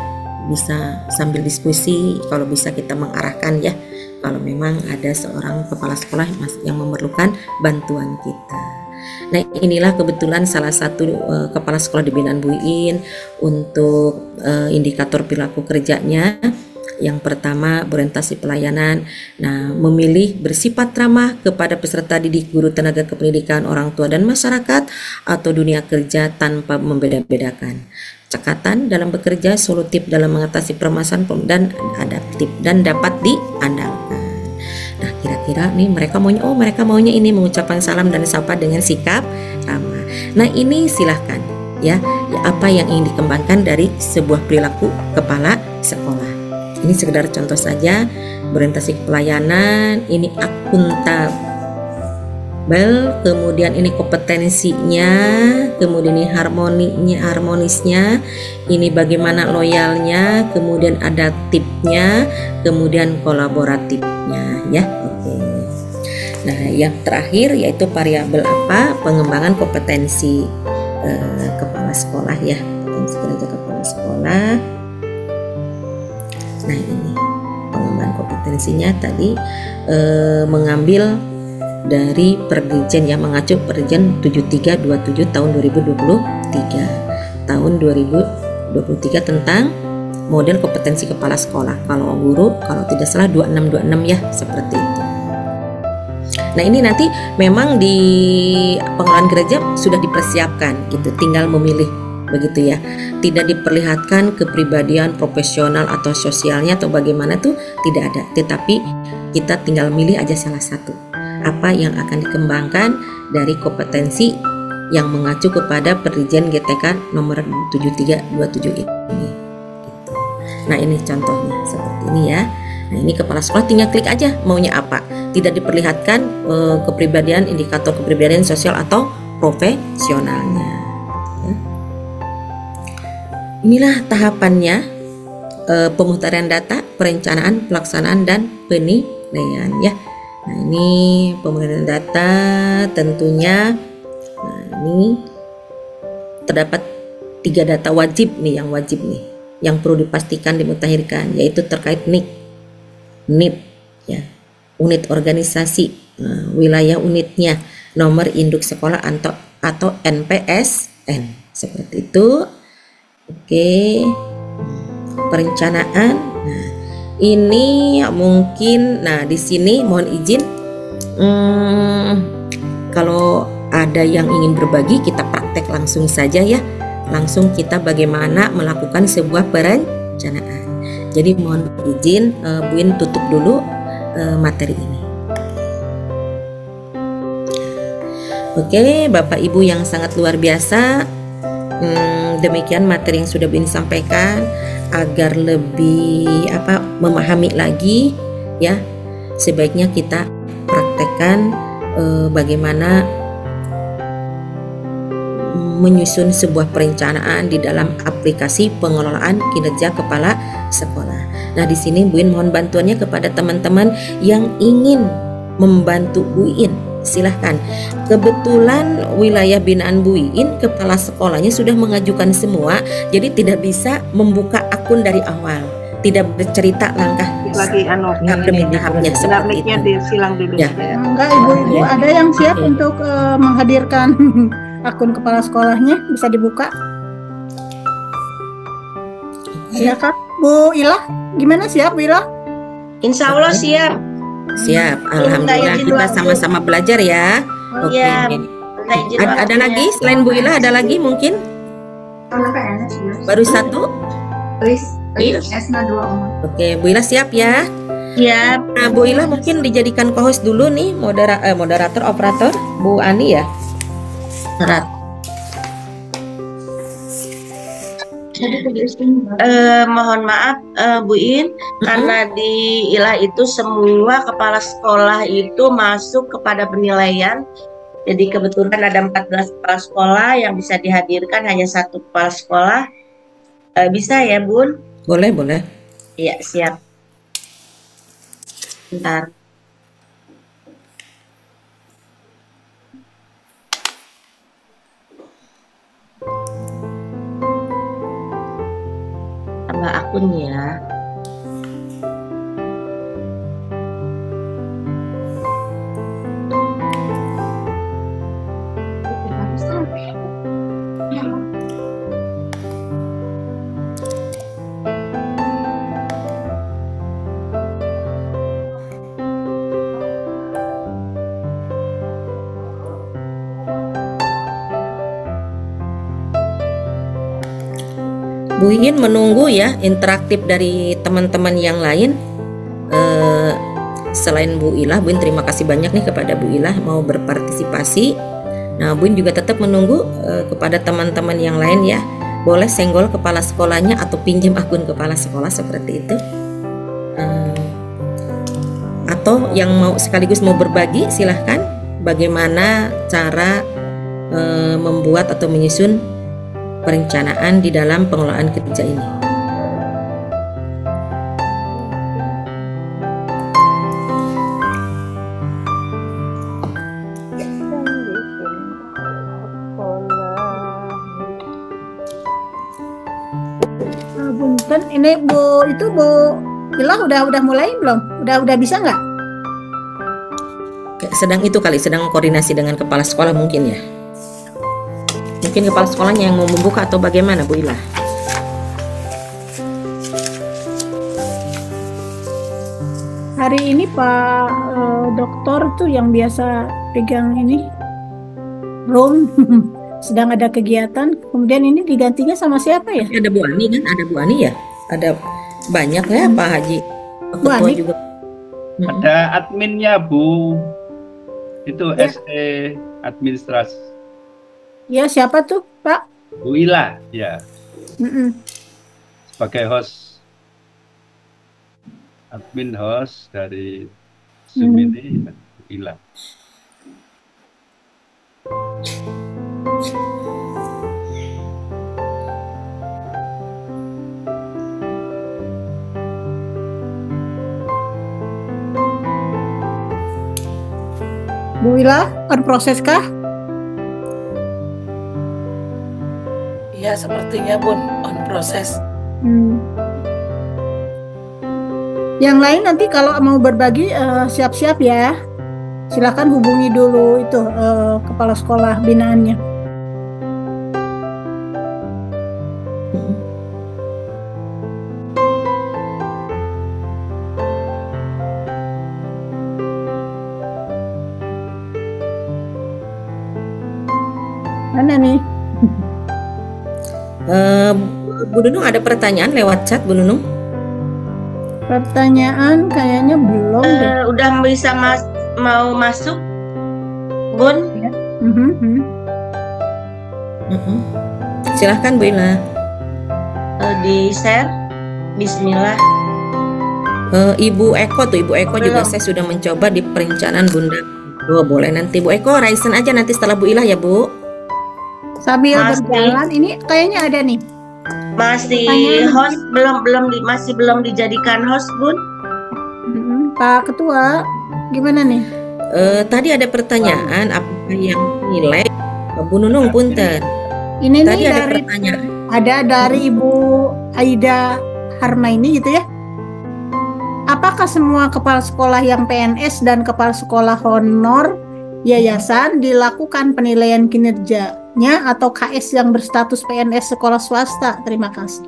bisa sambil diskusi, kalau bisa kita mengarahkan ya, kalau memang ada seorang kepala sekolah yang memerlukan bantuan kita. Nah inilah kebetulan salah satu kepala sekolah di binaan Bu In untuk indikator perilaku kerjanya. Yang pertama berorientasi pelayanan. Nah memilih bersifat ramah kepada peserta didik, guru, tenaga kependidikan, orang tua dan masyarakat atau dunia kerja tanpa membeda-bedakan. Cekatan dalam bekerja, solutif dalam mengatasi permasalahan dan adaptif dan dapat diandalkan. Nah kira-kira nih mereka maunya ini mengucapkan salam dan sapa dengan sikap ramah. Nah ini silahkan ya apa yang ingin dikembangkan dari sebuah perilaku kepala sekolah. Ini sekedar contoh saja. Berorientasi pelayanan, ini akuntabel, kemudian ini kompetensinya, kemudian ini harmonisnya, ini bagaimana loyalnya, kemudian adaptifnya, kemudian kolaboratifnya ya. Oke. Nah yang terakhir yaitu variabel apa? Pengembangan kompetensi kepala sekolah ya, kompetensi kerja kepala sekolah. Nah ini pengembangan kompetensinya tadi mengambil dari Perdirjen ya, mengacu Perdirjen 7327 tahun 2023 tentang model kompetensi kepala sekolah. Kalau guru kalau tidak salah 2626 ya, seperti itu. Nah ini nanti memang di pengelolaan gereja sudah dipersiapkan gitu, tinggal memilih begitu ya, tidak diperlihatkan kepribadian profesional atau sosialnya atau bagaimana tuh tidak ada, tetapi kita tinggal milih aja salah satu apa yang akan dikembangkan dari kompetensi yang mengacu kepada Perdirjen GTK nomor 7327 ini. Nah ini contohnya seperti ini ya. Nah ini kepala sekolah tinggal klik aja maunya apa, tidak diperlihatkan kepribadian, indikator kepribadian sosial atau profesionalnya. Inilah tahapannya, pemutaran data, perencanaan, pelaksanaan, dan penilaian ya. Nah ini pemutaran data tentunya. Nah ini terdapat 3 data wajib nih, yang perlu dipastikan dimutakhirkan, yaitu terkait NIP ya, unit organisasi, wilayah unitnya, nomor induk sekolah atau NPSN seperti itu. Oke, perencanaan. Nah, ini mungkin, nah di sini mohon izin, kalau ada yang ingin berbagi, kita praktek langsung saja ya. Langsung kita bagaimana melakukan sebuah perencanaan. Jadi mohon izin, Bu In tutup dulu materi ini. Oke, Bapak Ibu yang sangat luar biasa, demikian materi yang sudah Bu In sampaikan. Agar lebih memahami lagi ya, sebaiknya kita praktekkan bagaimana menyusun sebuah perencanaan di dalam aplikasi pengelolaan kinerja kepala sekolah. Nah, di sini Bu In mohon bantuannya kepada teman-teman yang ingin membantu Bu In. Silahkan. Kebetulan wilayah binaan Bu In, kepala sekolahnya sudah mengajukan semua, jadi tidak bisa membuka akun dari awal, tidak bercerita langkah lagi demi tahapnya seperti itu. Disilang dulu ya. Enggak, Ibu ada yang siap untuk menghadirkan akun kepala sekolahnya, bisa dibuka. Ya Kak, Bu Ilah, gimana siap Bu Ilah? Insya Allah siap. Siap, alhamdulillah kita sama-sama belajar ya. Oke. Ada lagi selain Bu Ila, ada lagi mungkin? Baru satu? Oke, Bu Ila siap ya? Siap. Nah, Bu Ila mungkin dijadikan co-host dulu nih, moderator operator Bu Ani ya. Mohon maaf Bu In, karena di Ilah itu semua kepala sekolah itu masuk kepada penilaian. Jadi kebetulan ada 14 kepala sekolah yang bisa dihadirkan, hanya satu kepala sekolah. Bisa ya Bun? Boleh. Iya, siap. Bentar. Tambah akunnya. Bu ingin menunggu ya interaktif dari teman-teman yang lain. Selain Bu Ilah, Bu In terima kasih banyak nih kepada Bu Ilah mau berpartisipasi. Nah, Bu In juga tetap menunggu kepada teman-teman yang lain ya. Boleh senggol kepala sekolahnya atau pinjam akun kepala sekolah seperti itu. Atau yang mau sekaligus mau berbagi, silahkan. Bagaimana cara membuat atau menyusun perencanaan di dalam pengelolaan kerja ini. Punten, ini Bu Ilah udah mulai belum? Udah bisa nggak? Sedang koordinasi dengan kepala sekolah mungkin ya. Mungkin kepala sekolahnya yang mau membuka atau bagaimana Bu Ilah? Hari ini Pak Dokter tuh yang biasa pegang ini room sedang ada kegiatan, kemudian ini digantinya sama siapa ya? Ada Bu Ani kan? Ada Bu Ani ya? Ada banyak ya Pak Haji. Bu Ani juga. Ada adminnya Bu. Itu ya. SE administrasi. Ya, siapa tuh Pak? Bu Ila ya. Sebagai host, admin host dari Zoom ini, Bu Ila. Bu Ila, proses kah? Ya, sepertinya Bun, on proses. Yang lain nanti kalau mau berbagi siap-siap ya. Silakan hubungi dulu itu kepala sekolah binaannya. Bu Nunung ada pertanyaan lewat chat, Bu Nunung? Pertanyaan kayaknya belum deh. Udah bisa mau masuk, Bun? Mhm. Silahkan Bu Ila. Di share. Bismillah. Ibu Eko juga Belum. saya sudah mencoba di perencanaan Bunda. Boleh nanti Bu Eko raisen aja nanti setelah Bu Ilah ya Bu. Sambil Masih. berjalan ini kayaknya ada nih. Masih Pertanyaan. host masih belum dijadikan host, Bun? Pak Ketua, gimana nih? Tadi ada pertanyaan apakah yang nilai Bu Nunung punten. Ini Tadi nih ada dari pertanyaan. dari Ibu Aida Harmaini gitu ya. Apakah semua kepala sekolah yang PNS dan kepala sekolah honor yayasan dilakukan penilaian kinerjanya atau KS yang berstatus PNS sekolah swasta? Terima kasih.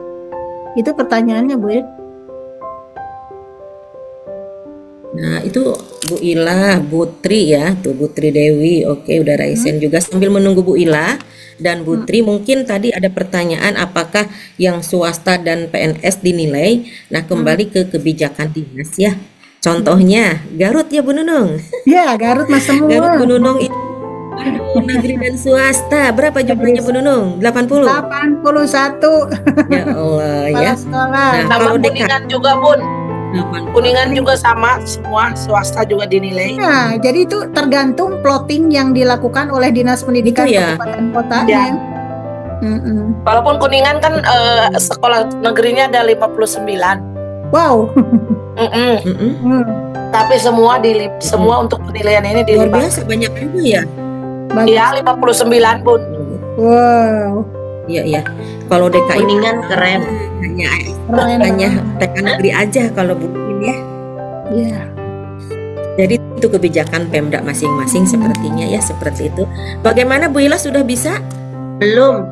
Itu pertanyaannya, Bu. Nah, itu Bu Ila, Bu Tri ya, tuh Bu Tri Dewi. Oke, udah raisen juga sambil menunggu Bu Ila dan Bu Tri. Mungkin tadi ada pertanyaan apakah yang swasta dan PNS dinilai. Nah, kembali ke kebijakan dinas ya. Contohnya Garut ya Bu Nunung. Ya, Garut mas semua. Garut Bu Nunung itu negeri dan swasta. Berapa jumlahnya Bu Nunung? 80. 81 Ya Allah kepala ya. sekolah. Nah, Sama kalau Kuningan juga, Bun. 80. Kuningan juga sama, semua swasta juga dinilai. Nah, jadi itu tergantung plotting yang dilakukan oleh Dinas Pendidikan Itu ya? Kabupaten Kotanya. Ya. Walaupun Walaupun Kuningan kan sekolah negerinya ada 59. wow. Mm-mm. Mm-mm. Tapi semua untuk penilaian ini di Luar biasa banyak juga ya. Bagus. Iya, 59, Bun. Wow. Iya iya. Kalau DKI Kuningan keren. Keren. hanya TK negeri aja kalau mungkin ya. Ya. Jadi itu kebijakan Pemda masing-masing sepertinya ya seperti itu. Bagaimana Bu Ila sudah bisa? Belum.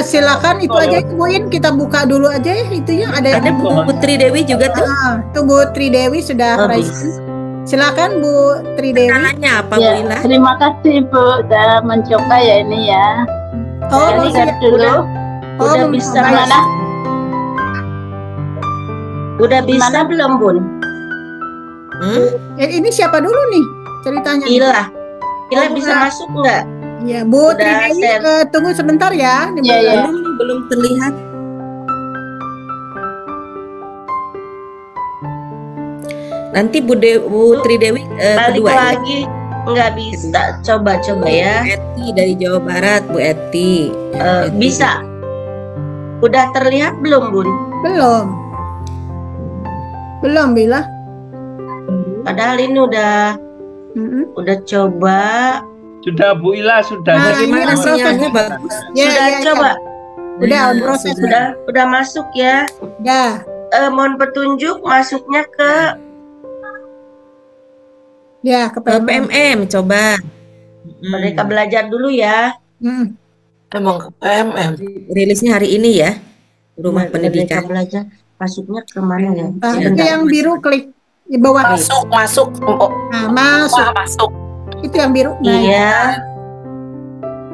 Silakan itu aja Buin, kita buka dulu aja ya itu yang ada. Ada Bu Putri Dewi juga tuh. Itu Bu Tridewi sudah Habis. raise. Silakan Bu Tridewi. Kanannya apa Bu Ya, Ila? terima kasih Bu udah mencoba ya ini ya. Oh, Saya mau lihat siap. dulu. Udah mau bisa siap. Mana? Udah bisa Mana? belum, Bun? Ini siapa dulu nih ceritanya? Ila. Ila Oh, bisa bukan. masuk nggak? Ya, Bu Udah Tridewi, share. tunggu sebentar ya. Iya, iya. Belum terlihat. Nanti Bu Tri Dewi Balik kedua ya. lagi nggak bisa. Coba ya. Bu Eti dari Jawa Barat, Bu Eti. Eti. Bisa. Udah terlihat belum, Bun? Belum. Belum, Bila. Padahal ini udah coba. Sudah Bu Ila, sudah. Nah, Jadi Bagaimana ini proses. sinyalnya bagus? Ya, Sudah ya, coba. Udah Nah, on proses. Udah masuk ya. Udah. Mohon petunjuk masuknya ke Ya, ke Ke PMM. PMM coba. Merdeka Belajar dulu ya. Emang ke PMM. Rilisnya hari ini ya. Rumah Merdeka Pendidikan. Belajar masuknya ke mana ya? Nah, itu Sebentar. yang biru klik di bawah. Masuk. Oh, Nah, masuk. wah, masuk. Itu yang biru. Nah, Iya,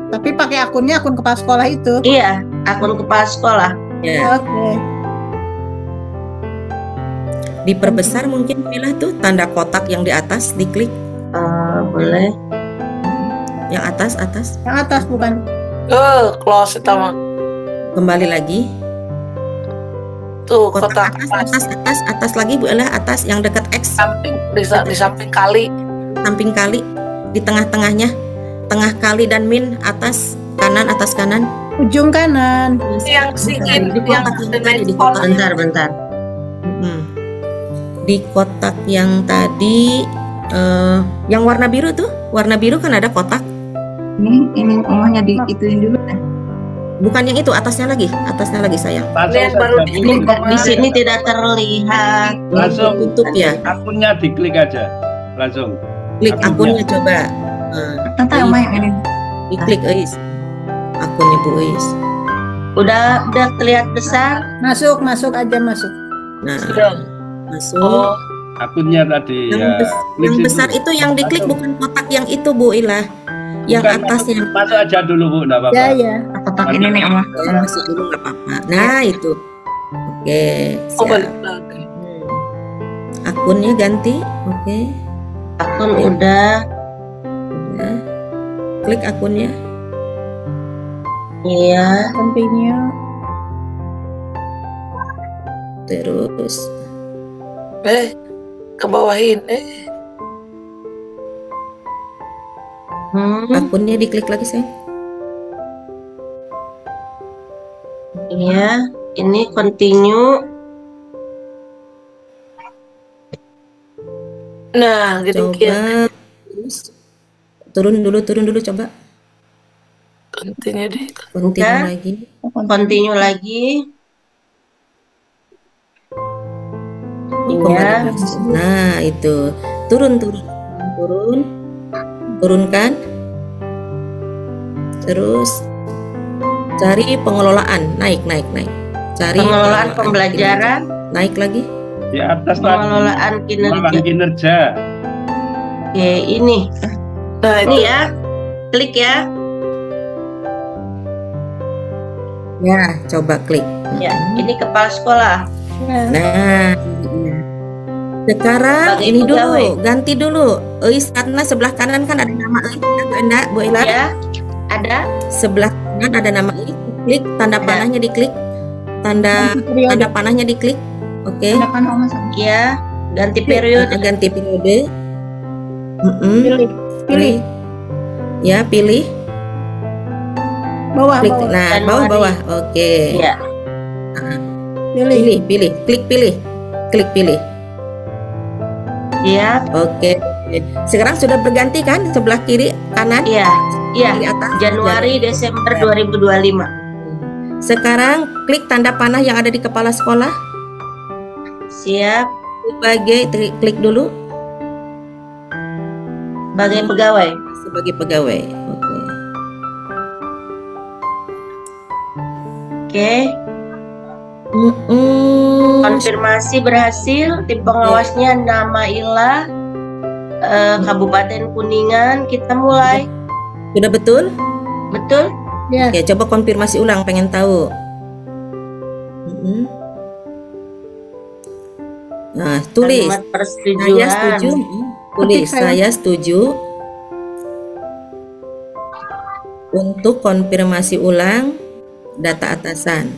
tapi pakai akun kepala sekolah itu. iya, akun kepala sekolah. Ya. Oke. Diperbesar mungkin pilih tuh tanda kotak yang di atas diklik. Boleh. Yang atas. Yang atas bukan. Close itu mah. Kembali lagi. Tuh, Kotak kotak atas lagi Bu Ella, atas yang dekat X. samping di samping kali. Samping kali. Di tengah-tengahnya. Tengah kali dan min atas kanan. Ujung kanan. Yang singin, Di yang kotak yang dengan tadi, di kotak. Bentar. Di kotak yang tadi yang warna biru tuh. Warna biru kan ada kotak. Ini omahnya diituin dulu deh. Bukan yang itu, atasnya lagi sayang. Langsung Yang baru saja. Ini di sini tidak terlihat. Langsung Tutup ya. akunnya diklik aja. Langsung. Klik Akunnya. akunnya coba. Tante omah yang ini. Diklik Eis. Akunnya Bu Eis. Udah terlihat besar. Masuk aja masuk. Nah, Sudah. masuk. Oh, Akunnya tadi Yang, ya. yang Klik situ. besar itu yang diklik bukan kotak yang itu Bu Ila. Yang Bukan, atasnya masuk aja dulu Bu, enggak apa-apa. Ya, ya. Kotak ini nih Oma. masuk dulu nggak apa-apa. Nah itu, oke, Oh, siap. balik lagi. Akunnya ganti, oke. Akun udah. Udah. Klik akunnya. Iya. Continue. Terus Ke bawahin. akunnya diklik lagi sayang. Iya. Ini continue. Nah, gitu Coba terus turun dulu coba. Continue deh. Continue Udah. lagi. Continue lagi. Kembali Iya. masuk. Nah itu turun. Turunkan. Terus cari pengelolaan, naik. Cari Pengelolaan pembelajaran. naik lagi. Di atas lagi. Pengelolaan Pengelolaan kinerja. kinerja. Oke, ini. Nah, Ini itu. ya. Klik ya. Ya, coba klik. Ya, ini kepala sekolah. Ya. Nah, sekarang Sebagai ini pegawai. dulu, ganti dulu. Karena sebelah kanan kan ada nama Eis ya, Bu Enda, Bu Ella. Ya. Ada. Sebelah kanan ada nama Eis, klik tanda Ada. panahnya diklik. Tanda panahnya diklik. Oke. Ada kan Oma sama. Ya. Ganti periode. Ganti periode. Pilih. Pilih. Ya, pilih. Bawah, Klik. bawah. Nah, Januari. bawah. Oke. Ya. Pilih. Pilih. Klik pilih. Ya. Oke. Sekarang sudah berganti kan sebelah kiri kanan? Iya. Iya. Kiri atas. Januari Desember 2025. Sekarang klik tanda panah yang ada di kepala sekolah. Siap. Klik dulu Sebagai pegawai. sebagai pegawai. Oke. Oke. Konfirmasi berhasil. Tim pengawasnya nama Ila. Kabupaten Kuningan. Kita mulai. Sudah betul? Betul? Ya. Oke, coba konfirmasi ulang, pengen tahu. Nah, tulis. Kalimat Saya persetujuan. setuju. Tulis, saya setuju. Untuk konfirmasi ulang data atasan.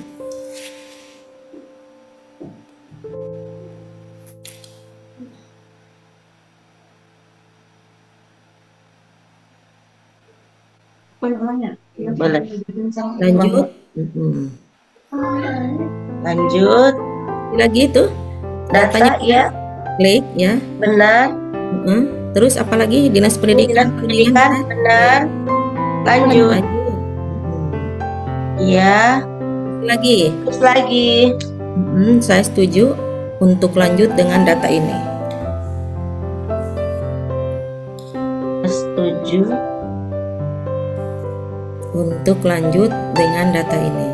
Boleh. Lanjut. Lanjut. Lagi itu Data ya. klik ya. Benar. Terus apa lagi? Dinas Pendidikan. Pendidikan benar. Lanjut. Iya. Lagi. Terus lagi. Saya setuju untuk lanjut dengan data ini. Setuju. Untuk lanjut dengan data ini.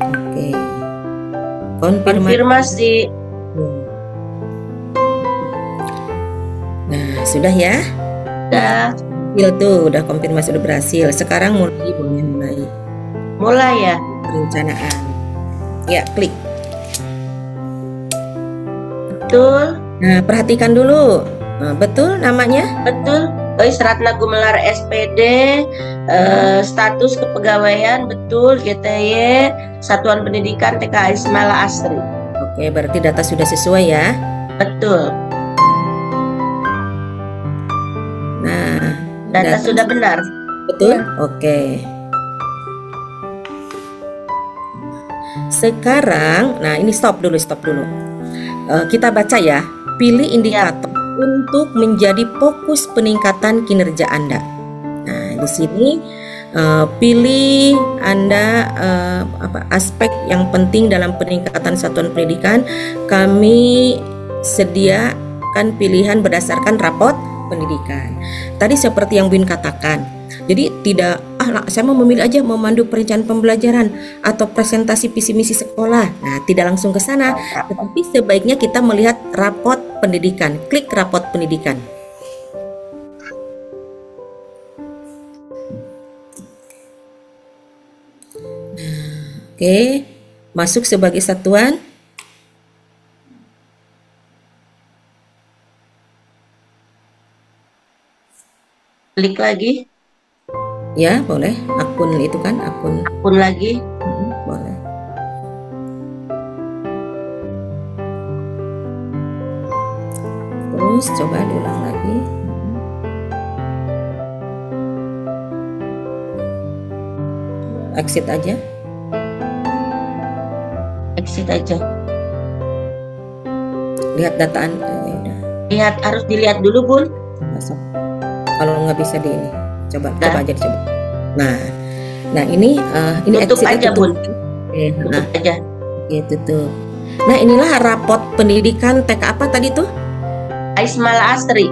Oke. Konfirmasi. Nah, sudah ya. Udah. Udah konfirmasi udah berhasil. Sekarang mulai Mulai ya. perencanaan. Ya, klik. Betul. Nah, perhatikan dulu. Nah, betul namanya? Betul. Eis Ratna Gumelar SPD, status kepegawaian betul, GTY Satuan Pendidikan TK Ismail Asri. Oke, berarti data sudah sesuai ya. Betul. Nah, Data sudah benar. betul? Oke. Sekarang, nah ini stop dulu. Kita baca ya. Pilih indikator untuk menjadi fokus peningkatan kinerja Anda. Nah, di sini pilih Anda aspek yang penting dalam peningkatan satuan pendidikan. Kami sediakan pilihan berdasarkan rapot pendidikan. Tadi seperti yang Bin katakan. Jadi tidak saya mau memilih aja memandu perencanaan pembelajaran atau presentasi visi misi sekolah. Nah, tidak langsung ke sana, tetapi sebaiknya kita melihat rapot pendidikan. Klik rapot pendidikan. Oke, masuk sebagai satuan. Klik lagi, Ya, boleh. Akun itu kan, akun. akun lagi. Boleh. Terus coba diulang lagi. Exit aja. Exit aja. Lihat dataan. Ya udah. Lihat, harus dilihat dulu, Bun. Masuk. Kalau nggak bisa di ini, coba Nah. aja dicoba. Nah ini Tutup exit aja, Bun. Oke, nah, Tutup aja. ya tutup. Nah inilah rapot pendidikan TK apa tadi tuh? Aismal Asri.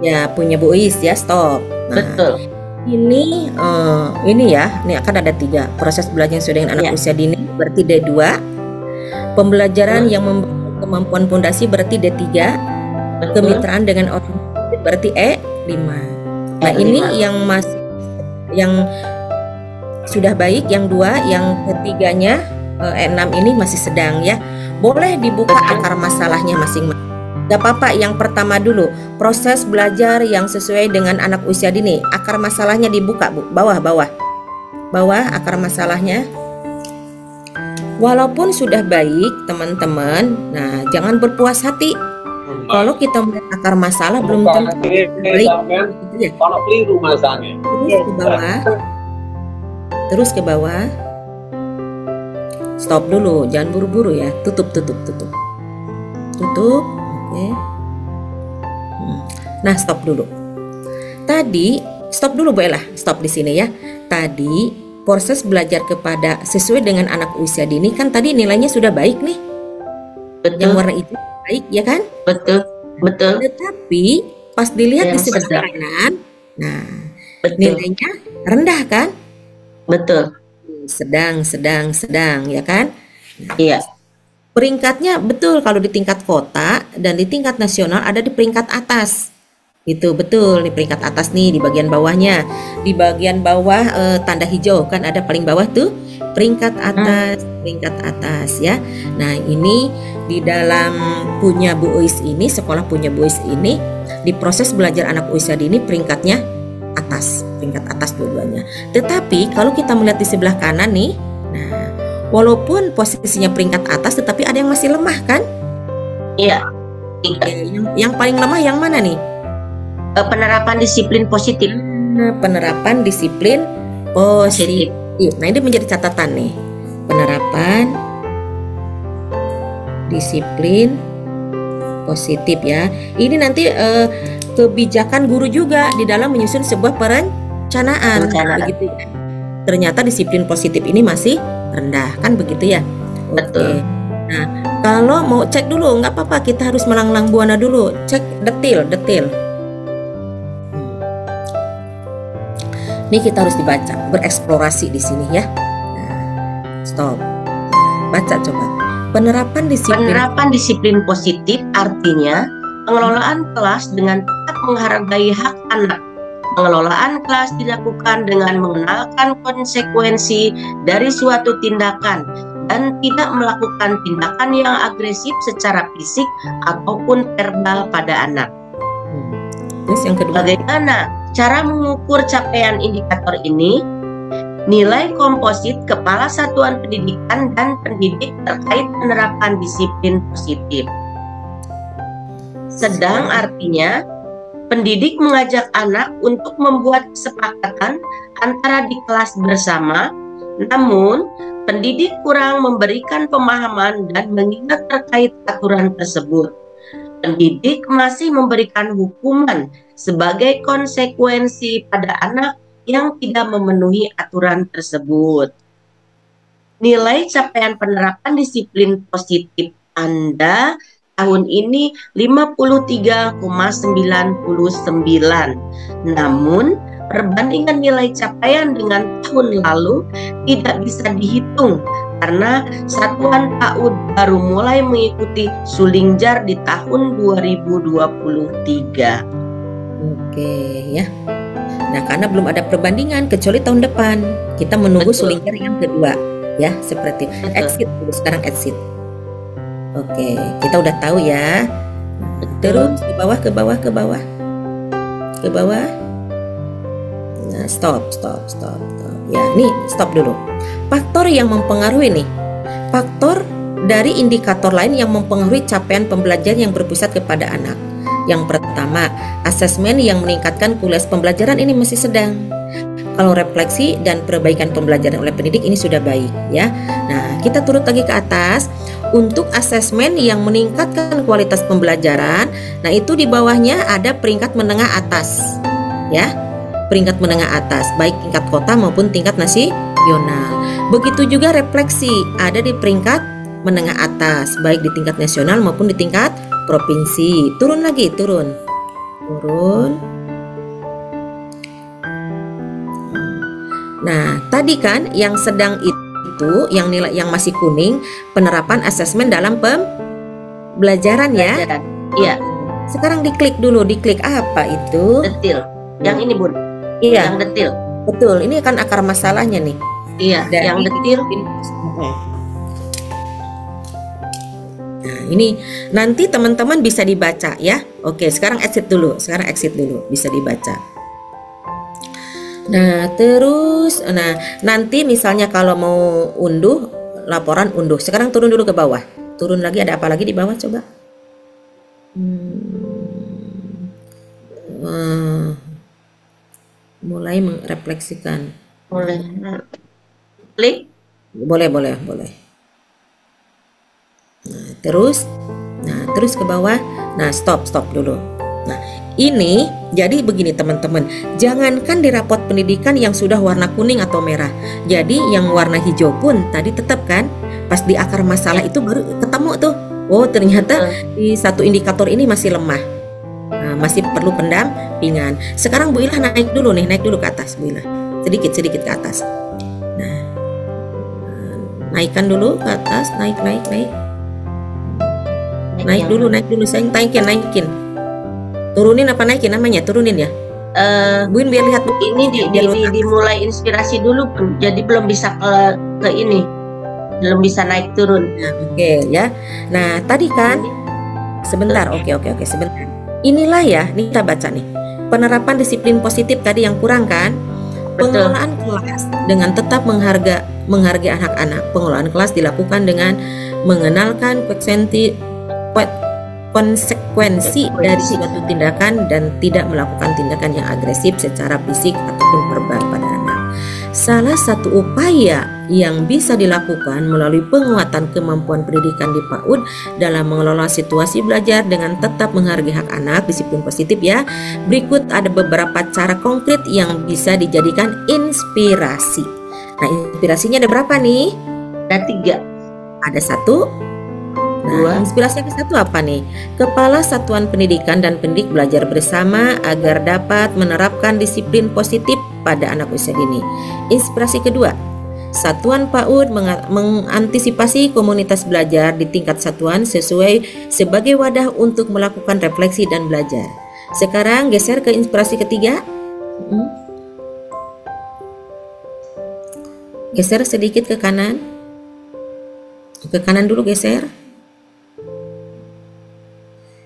Ya punya Bu Is ya, stop. Nah, Betul. ini ya, ini akan ada 3 proses belajar sesuai dengan anak Iya. usia dini berarti D2, pembelajaran yang membangun kemampuan fondasi berarti D3, Betul. kemitraan dengan orang tua berarti E5. Nah E5. ini yang sudah baik, yang 2, yang ketiganya E6 ini masih sedang ya. Boleh dibuka Betul. akar masalahnya masing-masing. Gak apa-apa, yang pertama dulu proses belajar yang sesuai dengan anak usia dini. Akar masalahnya dibuka, Bu. Bawah akar masalahnya. Walaupun sudah baik teman-teman, nah jangan berpuas hati. Kalau kita melihat akar masalah belum tentu baik. Gitu ya. Terus ke bawah. Stop dulu, jangan buru-buru ya. Tutup. Oke. Nah, stop dulu. Tadi, stop dulu Bu Ella. Stop di sini ya. Tadi proses belajar kepada sesuai dengan anak usia dini kan tadi nilainya sudah baik nih. Yang Betul. warna itu baik ya kan? Betul. Betul. Tetapi pas dilihat di Yang sebelah sedang. kanan, nah Betul. nilainya rendah kan? Betul. Sedang ya kan? Iya. Peringkatnya betul kalau di tingkat kota dan di tingkat nasional ada di peringkat atas. Itu betul di peringkat atas nih di bagian bawahnya. Di bagian bawah tanda hijau kan ada paling bawah tuh peringkat atas ya. Nah, ini di dalam punya Bu Uis ini, sekolah punya Bu Uis ini di proses belajar anak usia dini peringkat atas dua-duanya. Tetapi kalau kita melihat di sebelah kanan nih, nah walaupun posisinya peringkat atas tetapi ada yang masih lemah kan? Iya. Yang paling lemah yang mana nih? Penerapan disiplin positif. Penerapan disiplin positif. Nah, ini menjadi catatan nih. Penerapan disiplin positif ya. Ini nanti kebijakan guru juga di dalam menyusun sebuah perencanaan. Begitu ya. Ternyata disiplin positif ini masih rendah kan begitu ya. Betul. Nah, kalau mau cek dulu nggak apa-apa, kita harus melanglang buana dulu, cek detail. Ini kita harus dibaca, bereksplorasi di sini ya. Nah, stop. Baca coba. Penerapan disiplin positif artinya pengelolaan kelas dengan tetap menghargai hak anak. Pengelolaan kelas dilakukan dengan mengenalkan konsekuensi dari suatu tindakan dan tidak melakukan tindakan yang agresif secara fisik ataupun verbal pada anak. Terus yang kedua, bagaimana cara mengukur capaian indikator ini? Nilai komposit kepala satuan pendidikan dan pendidik terkait penerapan disiplin positif. Sedang artinya pendidik mengajak anak untuk membuat kesepakatan antara di kelas bersama, namun pendidik kurang memberikan pemahaman dan mengingat terkait aturan tersebut. Pendidik masih memberikan hukuman sebagai konsekuensi pada anak yang tidak memenuhi aturan tersebut. Nilai capaian penerapan disiplin positif Anda tahun ini 53,99. Namun, perbandingan nilai capaian dengan tahun lalu tidak bisa dihitung karena satuan PAUD baru mulai mengikuti Sulingjar di tahun 2023. Oke ya. Nah, karena belum ada perbandingan kecuali tahun depan. Kita menunggu Betul. sulingkir yang kedua, ya, seperti Betul. exit dulu. Sekarang exit. Oke, kita udah tahu ya. Terus ke bawah, ke bawah, ke bawah, ke bawah. Nah, stop. Ya, nih stop dulu. Faktor yang mempengaruhi nih, faktor dari indikator lain yang mempengaruhi capaian pembelajaran yang berpusat kepada anak. Yang pertama, asesmen yang meningkatkan kualitas pembelajaran ini masih sedang. Kalau refleksi dan perbaikan pembelajaran oleh pendidik ini sudah baik, ya. Nah, kita turut lagi ke atas. Untuk asesmen yang meningkatkan kualitas pembelajaran, nah itu di bawahnya ada peringkat menengah atas, ya. Peringkat menengah atas, baik tingkat kota maupun tingkat nasional. Begitu juga refleksi, ada di peringkat menengah atas, baik di tingkat nasional maupun di tingkat provinsi. Turun lagi, turun. Nah, tadi kan yang sedang itu, yang nilai yang masih kuning, penerapan asesmen dalam pembelajaran ya. Pelajaran. Iya, Sekarang diklik dulu, diklik apa itu? detil. Yang ini Bun, Iya, yang detil. betul. Ini kan akar masalahnya nih. Iya, Dari yang detil. Nah, ini nanti teman-teman bisa dibaca ya. Oke, sekarang exit dulu. Bisa dibaca. Nah, terus nanti misalnya kalau mau unduh laporan unduh. Sekarang turun dulu ke bawah. Turun lagi, ada apa lagi di bawah coba? Mulai merefleksikan. Boleh. Klik. Boleh. Nah, terus ke bawah. Nah, stop dulu. Nah, ini jadi begini teman-teman. Jangankan di rapot pendidikan yang sudah warna kuning atau merah. Jadi yang warna hijau pun tadi tetap kan, pas di akar masalah itu baru ketemu tuh. Oh, ternyata di satu indikator ini masih lemah. Nah, masih perlu pendampingan. Sekarang Bu Ilah naik dulu ke atas Bu Ilah. Sedikit ke atas. Nah, naikkan dulu ke atas, naik. Naik dulu, sayang, naikin. Turunin apa naikin namanya? Turunin ya. Buin biar lihat Bu. Ini dimulai inspirasi dulu, jadi belum bisa ke ini. Belum bisa naik turun. Nah, oke ya. Nah, tadi kan sebentar. Oke, sebentar. Inilah ya, nih kita baca nih. Penerapan disiplin positif tadi yang kurang kan? Betul. Pengelolaan kelas dengan tetap menghargai anak-anak. Pengelolaan kelas dilakukan dengan mengenalkan konsekuensi dari suatu tindakan dan tidak melakukan tindakan yang agresif secara fisik ataupun verbal pada anak. Salah satu upaya yang bisa dilakukan melalui penguatan kemampuan pendidikan di PAUD dalam mengelola situasi belajar dengan tetap menghargai hak anak, disiplin positif ya. Berikut ada beberapa cara konkret yang bisa dijadikan inspirasi. Nah, inspirasinya ada berapa nih? Ada 3. Ada 1. Nah, inspirasi ke satu apa nih? Kepala Satuan Pendidikan dan pendidik belajar bersama agar dapat menerapkan disiplin positif pada anak usia dini. Inspirasi kedua, Satuan PAUD mengantisipasi komunitas belajar di tingkat satuan sebagai wadah untuk melakukan refleksi dan belajar. Sekarang geser ke inspirasi ketiga. Geser sedikit ke kanan. Ke kanan dulu geser.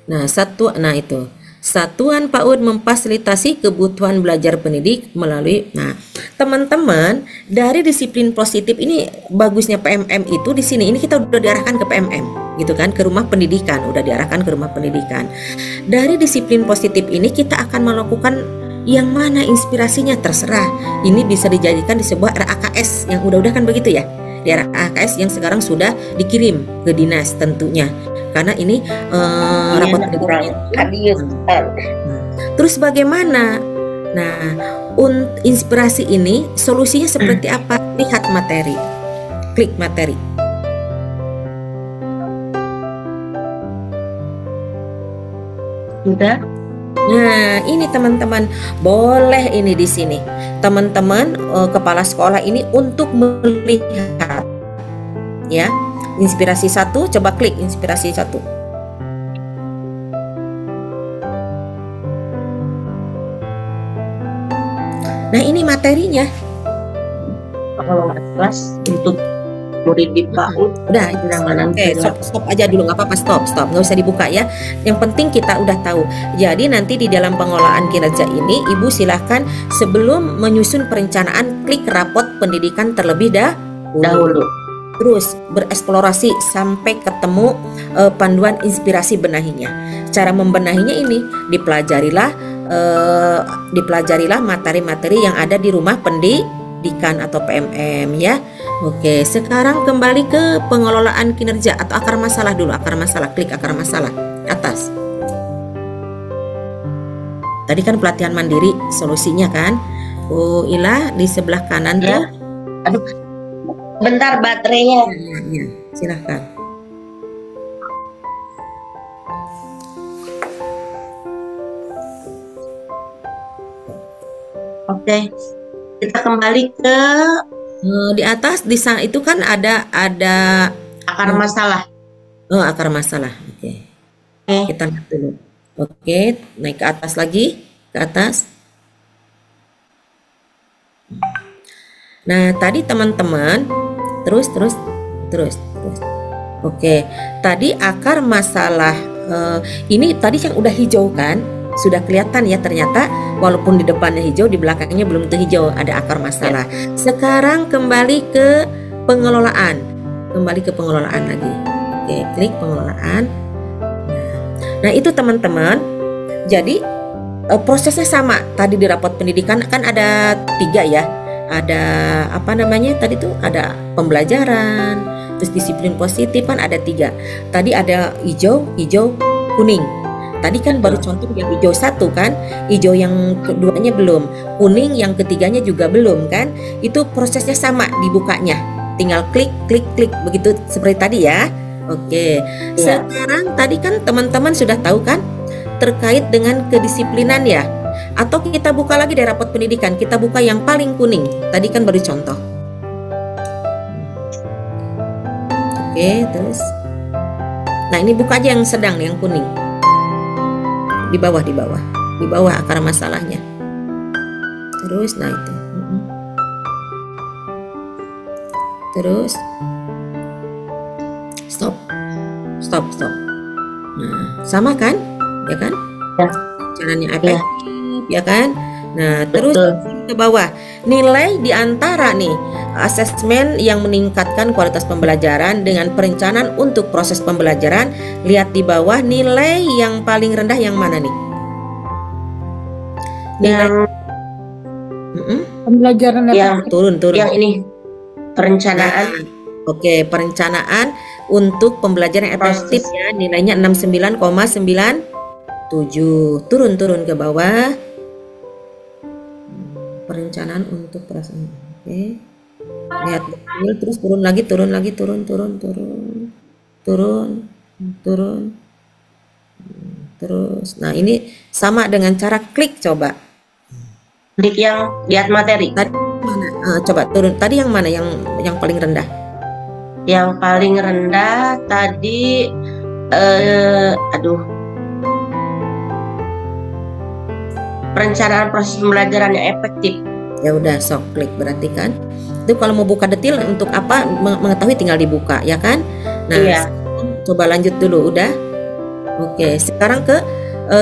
Nah, Satuan PAUD memfasilitasi kebutuhan belajar pendidik melalui. Nah, teman-teman, dari disiplin positif ini bagusnya PMM itu di sini. Ini kita udah diarahkan ke PMM, gitu kan, ke rumah pendidikan, udah diarahkan ke rumah pendidikan. Dari disiplin positif ini kita akan melakukan yang mana inspirasinya terserah. Ini bisa dijadikan di sebuah RAKS yang udah kan begitu ya. Di RAKS yang sekarang sudah dikirim ke dinas tentunya. Karena ini rapot pendidikannya. Terus bagaimana? Nah, inspirasi ini solusinya seperti apa? Lihat materi. Klik materi. Sudah. Nah, ini teman-teman, boleh ini di sini. Teman-teman kepala sekolah ini untuk melihat ya. Inspirasi 1, coba klik inspirasi 1. Nah, ini materinya. Kalau nggak kelas untuk murid di PAUD Udah, penanganan oke, stop aja dulu, nggak apa-apa, stop, nggak usah dibuka ya. Yang penting kita udah tahu. Jadi nanti di dalam pengelolaan kinerja ini, Ibu silahkan sebelum menyusun perencanaan, klik rapot pendidikan terlebih dahulu. Terus bereksplorasi sampai ketemu panduan inspirasi benahinya. Cara membenahinya ini dipelajarilah materi-materi yang ada di rumah pendidikan atau PMM ya. Oke, sekarang kembali ke pengelolaan kinerja atau akar masalah dulu. Akar masalah, klik akar masalah atas. Tadi kan pelatihan mandiri solusinya kan. Oh, Ila di sebelah kanan ya. tuh. Aduh, bentar baterainya. Ya, silahkan. Oke, kita kembali ke Di atas di sana itu kan ada akar masalah. akar masalah. Oke. Kita lihat dulu. Oke, naik ke atas lagi, ke atas. Nah, tadi teman-teman terus. Oke, tadi akar masalah ini tadi yang udah hijau kan? Sudah kelihatan ya, ternyata walaupun di depannya hijau, di belakangnya belum tentu hijau, ada akar masalah. Sekarang kembali ke pengelolaan. Kembali ke pengelolaan lagi. Oke, klik pengelolaan. Nah, itu teman-teman. Jadi prosesnya sama. Tadi di rapot pendidikan kan ada 3 ya. Ada apa namanya? Tadi tuh ada pembelajaran, terus disiplin positif kan ada 3. Tadi ada hijau, kuning. Tadi kan baru contoh yang hijau 1 kan, hijau yang keduanya belum, kuning yang ketiganya juga belum kan. Itu prosesnya sama dibukanya, tinggal klik begitu seperti tadi ya. Oke, sekarang tadi kan teman-teman sudah tahu kan terkait dengan kedisiplinan ya. Atau kita buka lagi dari rapot pendidikan, kita buka yang paling kuning. Tadi kan baru contoh. Oke, terus. Nah, ini buka aja yang sedang, yang kuning. Di bawah akar masalahnya. Terus, nah itu. Terus, stop. Nah, sama kan, ya kan? Caranya efektif, ya kan? Nah, terus ke bawah, nilai di antara nih asesmen yang meningkatkan kualitas pembelajaran dengan perencanaan untuk proses pembelajaran. Lihat di bawah, nilai yang paling rendah yang mana nih? Nilai pembelajaran yang turun. Yang ini perencanaan. Oke, perencanaan untuk pembelajaran efektif ya, nilainya 69,97. Turun ke bawah. Perencanaan untuk perasaan. Oke. Lihat terus turun lagi. Terus. Nah, ini sama dengan cara klik, coba. Klik yang lihat materi. Tadi mana? Coba turun. Tadi yang mana yang paling rendah? Yang paling rendah tadi perencanaan proses pembelajaran yang efektif. Ya udah, sok klik berarti kan. Itu kalau mau buka detail untuk apa mengetahui tinggal dibuka ya kan. Nah, coba lanjut dulu udah. Oke, sekarang ke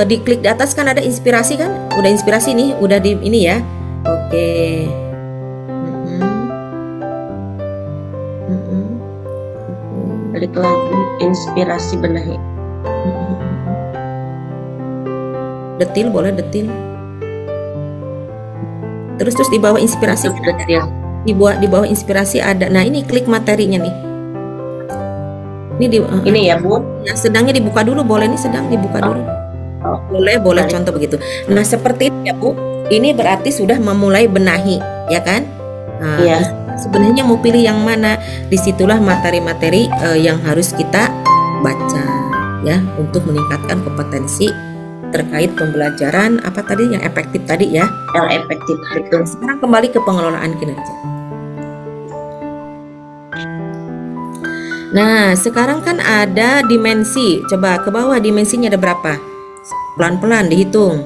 diklik di atas kan ada inspirasi kan? Udah inspirasi nih, udah di ini ya. Oke. Balik lagi inspirasi benahi. Detil boleh detil. Terus di bawah inspirasi detil. Di bawah inspirasi ada. Nah, ini klik materinya nih. Ini ini ya, Bu. Yang sedangnya dibuka dulu, boleh nih sedang dibuka dulu. Boleh contoh begitu. Nah, seperti itu ya, Bu. Ini berarti sudah memulai benahi, ya kan? Nah, sebenarnya mau pilih yang mana? Disitulah materi-materi yang harus kita baca ya untuk meningkatkan kompetensi terkait pembelajaran apa tadi yang efektif tadi ya. Yang efektif betul. Sekarang kembali ke pengelolaan kinerja. Nah, sekarang kan ada dimensi. Coba ke bawah, dimensinya ada berapa? Pelan-pelan dihitung.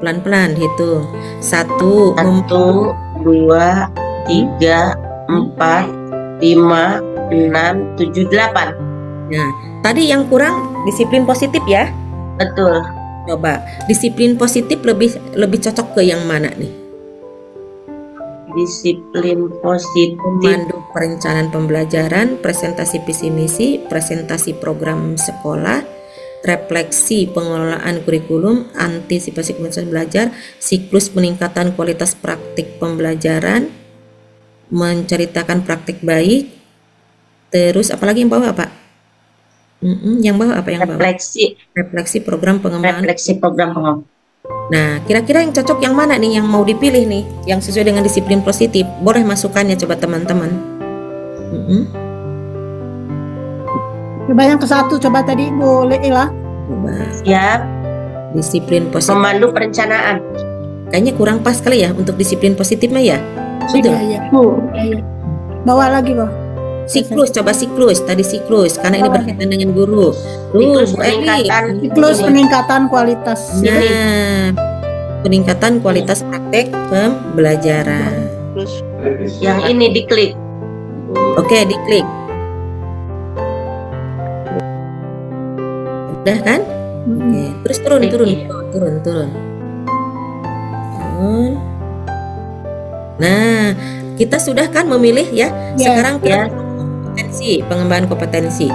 Pelan-pelan hitung. 1, 1, 2, 3, 4, 5, 6, 7, 8. Nah, tadi yang kurang disiplin positif ya. Betul. Coba disiplin positif lebih cocok ke yang mana nih? Disiplin positif. Memandu perencanaan pembelajaran, presentasi visi misi, presentasi program sekolah, refleksi pengelolaan kurikulum, antisipasi keberhasilan belajar, siklus peningkatan kualitas praktik pembelajaran, menceritakan praktik baik, terus apalagi yang bawah Pak? Yang bawah apa yang bawah? Refleksi program pengembangan. Refleksi program pengembangan. Nah, kira-kira yang cocok yang mana nih yang mau dipilih nih, yang sesuai dengan disiplin positif? Boleh masukannya coba teman-teman. Coba yang ke 1, coba tadi boleh lah. Coba. Siap. Disiplin positif. Memandu perencanaan. Kayaknya kurang pas kali ya untuk disiplin positif mah ya. Betul. Iya. Bawa lagi, Bang. Siklus, coba siklus. Tadi siklus karena ini berkaitan dengan guru. Siklus peningkatan kualitas. Nah, peningkatan kualitas praktek pembelajaran. Yang ini diklik. Oke, diklik. Udah kan? Oke, terus turun. Nah, kita sudah kan memilih ya. Sekarang kita pengembangan kompetensi.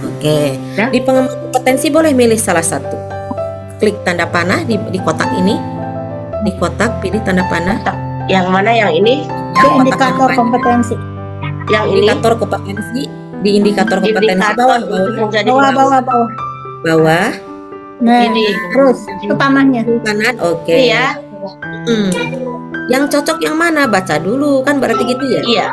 Oke, di pengembangan kompetensi boleh milih salah satu. Klik tanda panah di kotak ini. Di kotak pilih tanda panah. Yang mana yang ini? Indikator kompetensi. Yang indikator kompetensi. Di indikator kompetensi bawah. Nah, ini terus ke panahnya. Kanan, oke. Iya. Yang cocok yang mana? Baca dulu kan berarti gitu ya? Iya.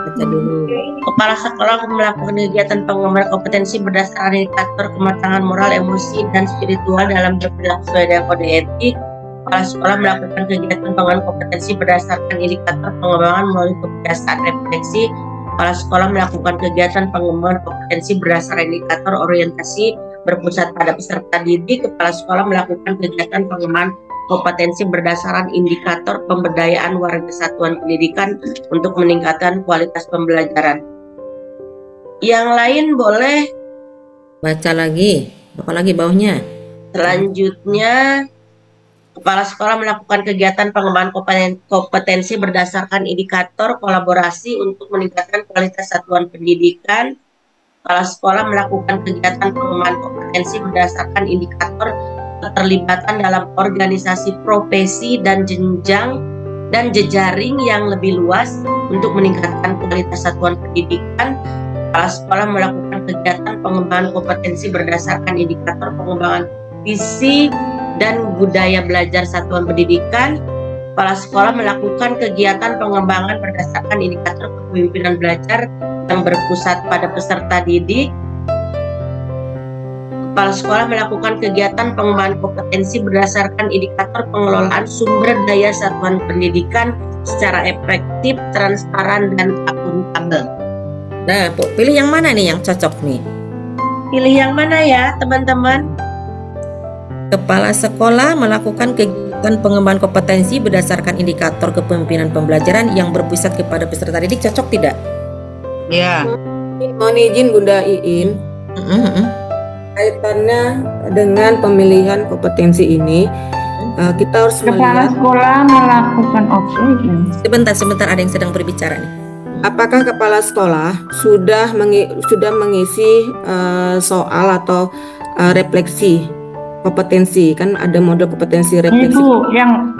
Baca dulu. Kepala sekolah melakukan kegiatan pengembangan kompetensi berdasarkan indikator kematangan moral, emosi, dan spiritual dalam berperilaku sesuai dengan kode etik. Kepala sekolah melakukan kegiatan pengembangan kompetensi berdasarkan indikator pengembangan melalui kebiasaan refleksi. Kepala sekolah melakukan kegiatan pengembangan kompetensi berdasarkan indikator orientasi berpusat pada peserta didik. Kepala sekolah melakukan kegiatan pengembangan kompetensi berdasarkan indikator pemberdayaan warga satuan pendidikan untuk meningkatkan kualitas pembelajaran. Yang lain boleh baca lagi. Apalagi bawahnya? Selanjutnya, kepala sekolah melakukan kegiatan pengembangan kompetensi berdasarkan indikator kolaborasi untuk meningkatkan kualitas satuan pendidikan. Kepala sekolah melakukan kegiatan pengembangan kompetensi berdasarkan indikator keterlibatan dalam organisasi profesi dan jenjang dan jejaring yang lebih luas untuk meningkatkan kualitas satuan pendidikan. Kepala sekolah melakukan kegiatan pengembangan kompetensi berdasarkan indikator pengembangan visi dan budaya belajar satuan pendidikan. Kepala sekolah melakukan kegiatan pengembangan berdasarkan indikator kepemimpinan belajar yang berpusat pada peserta didik. Kepala sekolah melakukan kegiatan pengembangan kompetensi berdasarkan indikator pengelolaan sumber daya satuan pendidikan secara efektif, transparan, dan akuntabel. Nah, pilih yang mana nih yang cocok nih? Pilih yang mana ya, teman-teman? Kepala sekolah melakukan kegiatan pengembangan kompetensi berdasarkan indikator kepemimpinan pembelajaran yang berpusat kepada peserta didik, cocok tidak? Ya. Mohon izin Bunda Iin. Kaitannya dengan pemilihan kompetensi ini, kita harus kepala melihat sekolah melakukan Sebentar ada yang sedang berbicara nih. Apakah kepala sekolah sudah mengisi soal atau refleksi kompetensi? Kan ada model kompetensi refleksi. Itu yang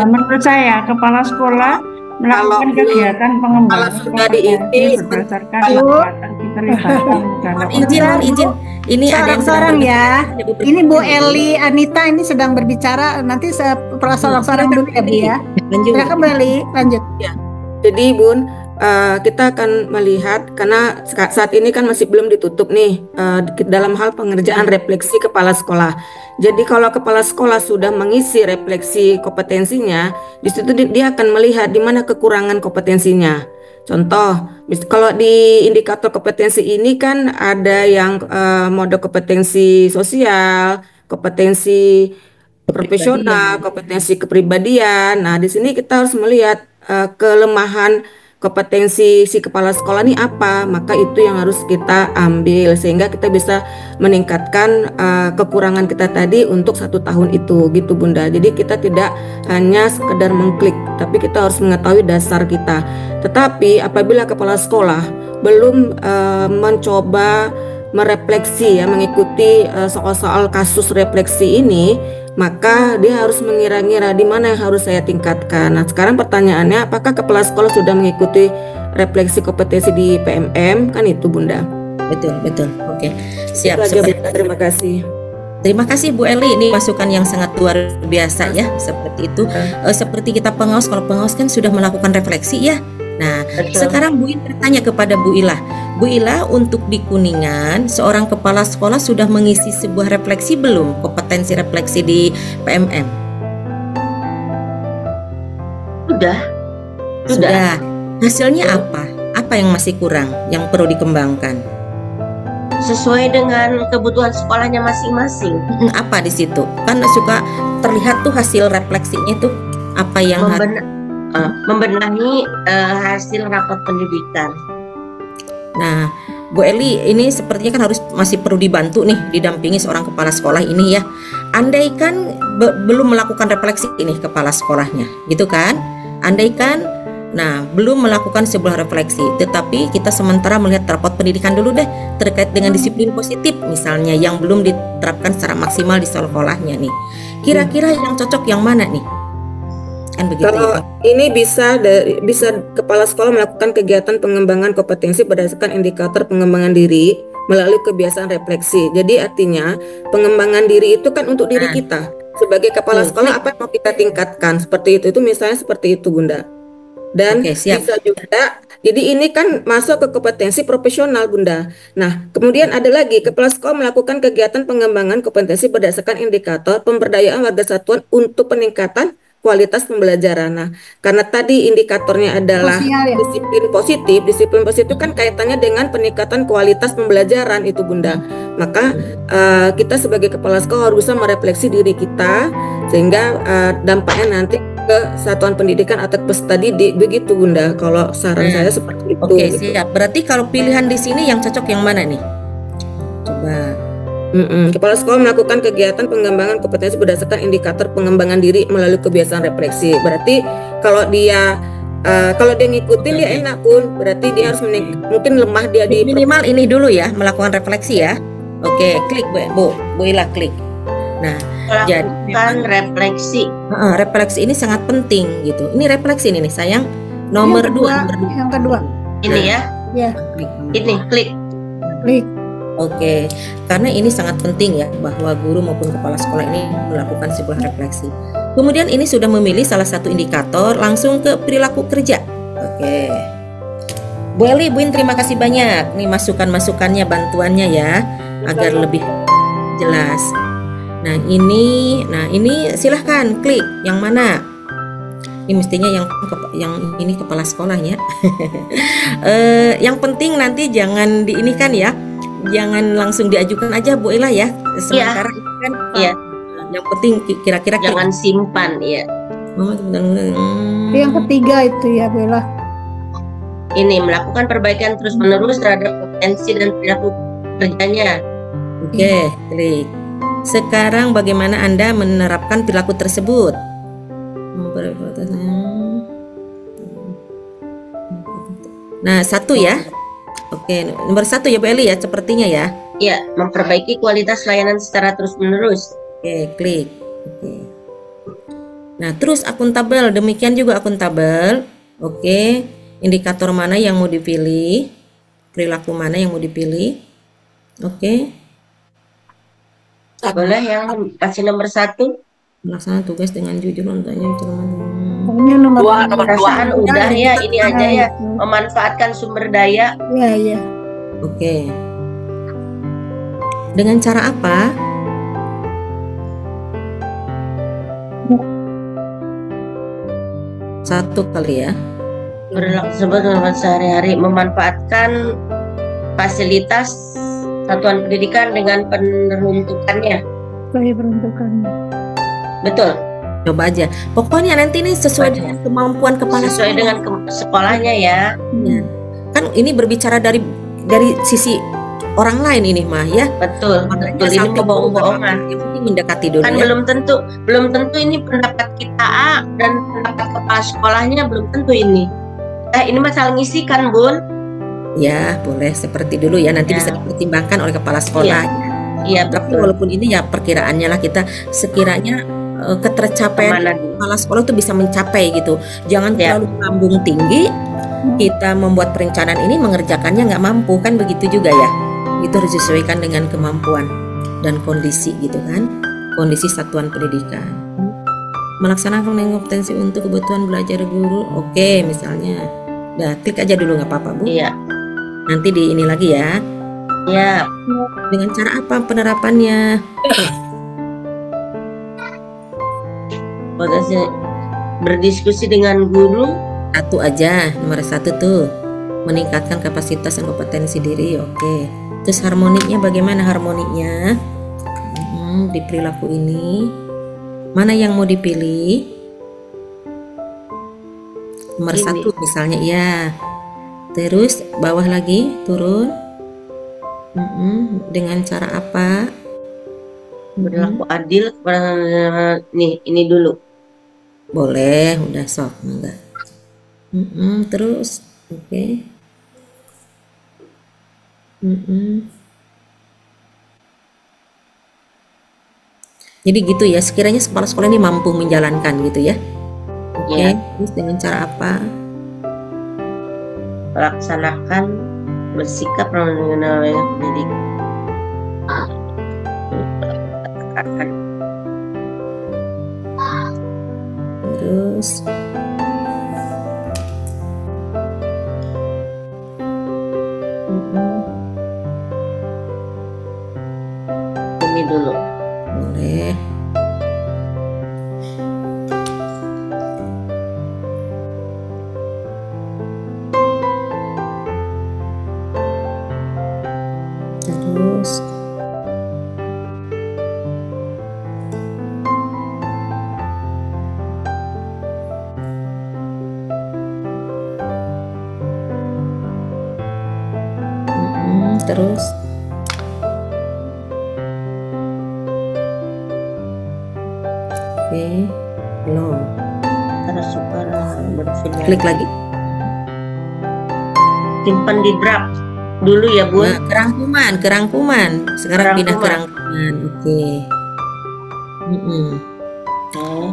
menurut saya kepala sekolah melakukan kegiatan pengembangan kompetensi berdasarkan kegiatan keterlibatan dalam izin ini ada yang seorang ya. Ini Bu Eli Anita ini sedang berbicara, nanti seorang dulu ya Bu ya. Silakan Bu Eli, lanjut. Ya. Jadi Bun, kita akan melihat karena saat ini kan masih belum ditutup nih dalam hal pengerjaan refleksi kepala sekolah. Jadi kalau kepala sekolah sudah mengisi refleksi kompetensinya, di situ dia akan melihat di mana kekurangan kompetensinya. Contoh, kalau di indikator kompetensi ini kan ada yang mode kompetensi sosial, kompetensi profesional, kompetensi kepribadian. Nah, di sini kita harus melihat kelemahan kompetensi si kepala sekolah ini apa, maka itu yang harus kita ambil sehingga kita bisa meningkatkan kekurangan kita tadi untuk 1 tahun itu, gitu Bunda. Jadi kita tidak hanya sekedar mengklik, tapi kita harus mengetahui dasar kita. Tetapi apabila kepala sekolah belum mencoba merefleksi ya, mengikuti soal-soal kasus refleksi ini, maka dia harus mengira-ngira di mana yang harus saya tingkatkan. Nah, sekarang pertanyaannya, apakah kepala sekolah sudah mengikuti refleksi kompetensi di PMM? Kan itu Bunda. Betul, betul. Oke, siap. Terima kasih. Terima kasih Bu Eli, ini masukan yang sangat luar biasa ya, seperti itu. Seperti kita pengawas, kalau pengawas kan sudah melakukan refleksi ya. Nah, sekarang Bu Ila bertanya kepada Bu Ila. Bu Ila, untuk di Kuningan, seorang kepala sekolah sudah mengisi sebuah refleksi belum? Kompetensi refleksi di PMM? Sudah. Hasilnya apa? Apa yang masih kurang, yang perlu dikembangkan? Sesuai dengan kebutuhan sekolahnya masing-masing. Apa di situ? Kan suka terlihat tuh hasil refleksinya tuh apa yang membenahi hasil rapat pendidikan. Nah, Bu Eli, ini sepertinya kan masih perlu dibantu nih, didampingi seorang kepala sekolah ini ya. Andaikan belum melakukan refleksi ini kepala sekolahnya, gitu kan? Andaikan, nah belum melakukan sebuah refleksi, tetapi kita sementara melihat rapat pendidikan dulu deh terkait dengan disiplin positif misalnya yang belum diterapkan secara maksimal di sekolahnya nih. Kira-kira yang cocok yang mana nih? Kan begitu. Kalau ini bisa kepala sekolah melakukan kegiatan pengembangan kompetensi berdasarkan indikator pengembangan diri melalui kebiasaan refleksi. Jadi artinya pengembangan diri itu kan untuk diri kita. Sebagai kepala sekolah apa yang mau kita tingkatkan? Seperti itu misalnya seperti itu Bunda. Dan bisa juga, jadi ini kan masuk ke kompetensi profesional Bunda. Nah, kemudian ada lagi, kepala sekolah melakukan kegiatan pengembangan kompetensi berdasarkan indikator pemberdayaan warga satuan untuk peningkatan kualitas pembelajaran. Nah, karena tadi indikatornya adalah disiplin positif kan kaitannya dengan peningkatan kualitas pembelajaran itu Bunda. Maka kita sebagai kepala sekolah harus bisa merefleksi diri kita sehingga dampaknya nanti ke satuan pendidikan atau peserta didik, begitu Bunda. Kalau saran saya seperti itu. Oke, siap. Berarti kalau pilihan di sini yang cocok yang mana nih? Coba. Kepala sekolah melakukan kegiatan pengembangan kompetensi berdasarkan indikator pengembangan diri melalui kebiasaan refleksi. Berarti kalau dia ngikutin dia enak pun, berarti dia harus mungkin lemah dia di minimal ini dulu ya, melakukan refleksi ya. Oke, klik Bu Ila, klik. Nah, melakukan refleksi. Refleksi ini sangat penting gitu. Ini refleksi ini nih sayang. Nomor 2. Yang kedua. Ini ya. Ya. Ini klik. Oke, karena ini sangat penting ya bahwa guru maupun kepala sekolah ini melakukan sebuah refleksi. Kemudian ini sudah memilih salah satu indikator, langsung ke perilaku kerja. Oke. Bu Eli, Bu In, terima kasih banyak. Nih masukan-masukannya, bantuannya ya, agar lebih jelas. Nah ini silahkan klik yang mana. Ini mestinya yang ini kepala sekolahnya. Yang penting nanti jangan diinikan ya. Jangan langsung diajukan aja Bu Ila ya. Sementara ini kan yang penting kira-kira jangan simpan ya. Yang ketiga itu ya Bu Ila. Ini melakukan perbaikan terus-menerus terhadap potensi dan perilaku kerjanya. Oke, klik. Sekarang bagaimana Anda menerapkan perilaku tersebut? Nah, 1 ya. Oke, nomor 1 ya Bu Eli ya, sepertinya ya. Iya, memperbaiki kualitas layanan secara terus-menerus. Oke, klik. Oke. Nah, terus akuntabel, demikian juga akuntabel. Oke, indikator mana yang mau dipilih? Perilaku mana yang mau dipilih? Oke. Boleh yang masih nomor 1. Melaksanakan tugas dengan jujur udah ya, ini aja ya, memanfaatkan sumber daya. Iya. Oke. Dengan cara apa? Satu kali ya. Berlaku sebenarnya sehari-hari, memanfaatkan fasilitas satuan pendidikan dengan peruntukannya. Sesuai peruntukannya. Betul. Coba aja. Pokoknya nanti ini sesuai dengan kemampuan kepala Sesuai sekolah. dengan sekolahnya ya. Ya. Kan ini berbicara dari sisi orang lain ini mah ya. Betul. Makanya Betul. Ini sampai kebohong-bohongan. yang penting mendekati dulu Kan ya. belum tentu ini pendapat kita A dan pendapat kepala sekolahnya belum tentu ini. Ini masalah ngisi kan, Bun? Ya, boleh seperti dulu ya. Nanti Ya. bisa dipertimbangkan oleh kepala sekolah. Iya, Tapi betul. walaupun ini ya perkiraannya lah, kita sekiranya ketercapaian Kemana? kepala sekolah itu bisa mencapai gitu. Jangan Ya. terlalu melambung tinggi. Kita membuat perencanaan ini mengerjakannya nggak mampu, kan begitu juga ya. Itu harus disesuaikan dengan kemampuan dan kondisi gitu kan. Kondisi satuan pendidikan. Melaksanakan kompetensi untuk kebutuhan belajar guru. Oke, misalnya. Udah, klik aja dulu nggak apa-apa, Bu. Iya. Nanti di ini lagi ya. Ya, Dengan cara apa penerapannya? berdiskusi dengan guru. Satu aja, nomor 1 tuh. Meningkatkan kapasitas dan kompetensi diri. Oke. Terus harmoniknya bagaimana harmoniknya? Di perilaku ini. Mana yang mau dipilih? Nomor Ini. 1 misalnya ya. Terus bawah lagi turun. Dengan cara apa? Berlaku adil kepada nih, ini dulu. Boleh, udah sok, enggak. Terus, oke. Jadi gitu ya, sekiranya kepala sekolah ini mampu menjalankan gitu ya. Oke, Ya. terus dengan cara apa? Laksanakan bersikap dengan yang pendidikan. Terus Ini dulu. boleh. Terus terus oke, belum. Terus supaya bersinergi. Klik lagi. Simpan di draft dulu ya, Bun. Nah, kerangkuman. Sekarang pindah kerangkuman. Oke.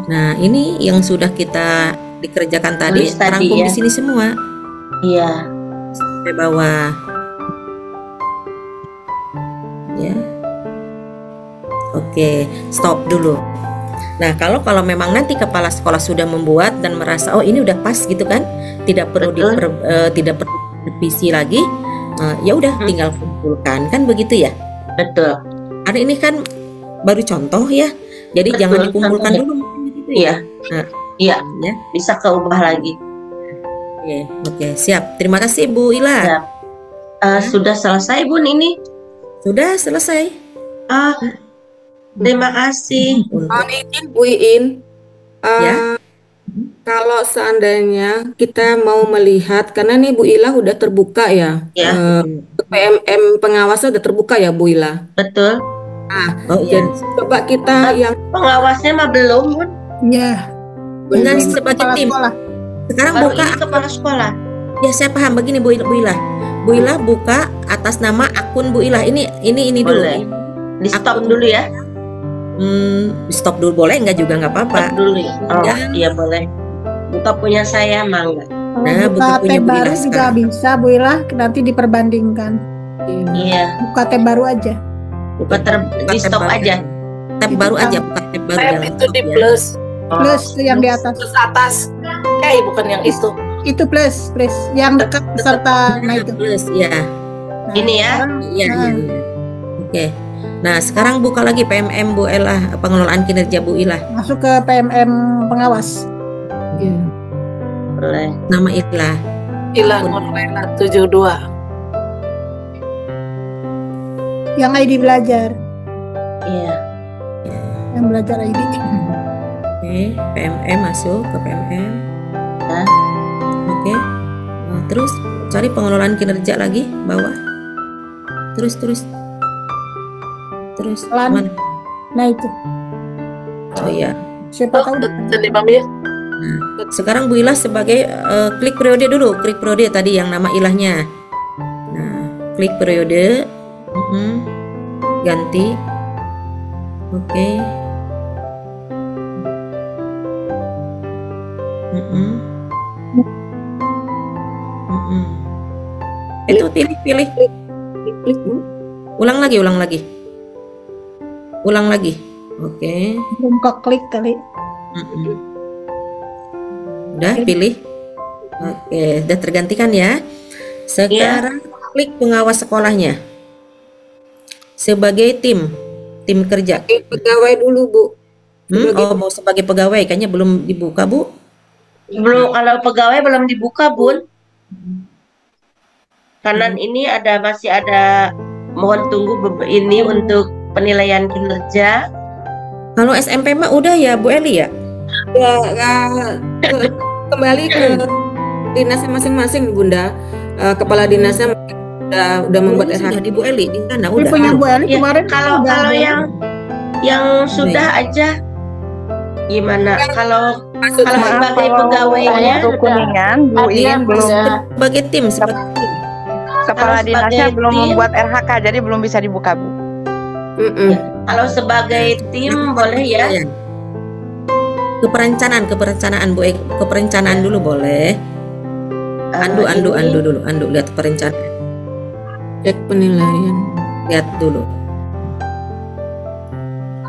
Nah, ini yang sudah kita dikerjakan tadi, Tulis tadi rangkum ya. di sini semua. Iya. Sampai bawah. Ya. Oke, stop dulu. Nah, kalau memang nanti kepala sekolah sudah membuat dan merasa oh ini udah pas gitu kan, tidak perlu tidak perlu revisi lagi, ya udah tinggal kumpulkan, kan begitu ya. Betul. Karena ini kan baru contoh ya, jadi Betul, jangan dikumpulkan contohnya. dulu mungkin gitu Iya. Nah, Iya. ya. Bisa keubah lagi. Oke, siap. Terima kasih Bu Ila. Siap. Sudah selesai, Bun, ini? Sudah selesai. Terima kasih. Izin Bu Iin, Ya. kalau seandainya kita mau melihat, karena nih Bu Ila udah terbuka ya, Ya. PMM pengawasnya udah terbuka ya Bu Ila. Betul. Oh iya. Jadi coba kita yang Pengawasnya mah belum, Bun. Iya. Dengan Belum. sebagai Kepala tim. sekolah. Sekarang Baru buka ini kepala sekolah. ya, saya paham begini Bu Ila. Bu Ila buka atas nama akun Bu Ila. Ini dulu. Boleh. Di stop dulu ya. Stop dulu boleh, enggak juga nggak apa-apa. Stop dulu ya. Oh, Dan- iya boleh. Buka punya saya, mangga. Kalau Nah, buka buka punya tab Bu Ila baru juga sekarang. bisa Bu Ila, nanti diperbandingkan. Iya. Buka tab baru aja. Buka di tab stop baru. aja. Tab baru aja, bukan tab baru. Tab jangan itu stop di ya. plus, Plus yang di atas. plus atas. Bukan yang itu. Itu plus yang dekat serta nah itu. Plus ya. Nah, Ini ya? sekarang, Iya, nah, iya. Oke. Nah, sekarang buka lagi PMM Bu Ella, pengelolaan kinerja Bu Ila. masuk ke PMM pengawas. boleh. Nama Ilah. Ilah Nurlela 72. Yang ID belajar, Iya. yang belajar ID. Oke, PMM masuk ke PMM. Nah. Oke. Nah, terus cari pengelolaan kinerja lagi bawah. Terus. Pelan. Mana? Nah itu, Oh iya. siapa tahu Jadi Mami ya. Nah, sekarang Bu Ilah sebagai klik periode dulu, klik periode tadi yang nama ilahnya. Nah, klik periode, ganti, oke. Itu pilih. Klik, Bu. Ulang lagi. Oke. belum klik kali. Udah pilih. Oke, udah tergantikan ya. Sekarang klik pengawas sekolahnya. Sebagai tim kerja. Pegawai dulu, Bu. Oh, mau sebagai pegawai kayaknya belum dibuka, Bu. Belum, kalau pegawai belum dibuka, Bun. Kanan ini masih ada mohon tunggu ini untuk penilaian kinerja. Kalau SMP mah udah ya, Bu Eli ya? Kembali ke dinasnya masing-masing, Bunda. Kepala dinasnya udah membuat RH. Sudah di Bu Eli di sana Ini udah. punya Bu Eli Ya, kemarin kalau udah ada. yang sudah aja gimana? Kalau Maaf, sebagai kalau pegawainya untuk Kuningan, Bu In belum, sebagai tim. kepala Kalau dinasnya sebagai belum tim- membuat RHK, jadi belum bisa dibuka, Bu. kalau sebagai tim boleh ya. Keperencanaan Bu, keperencanaan dulu boleh. Andu dulu, lihat perencanaan. Cek penilaian. Lihat dulu.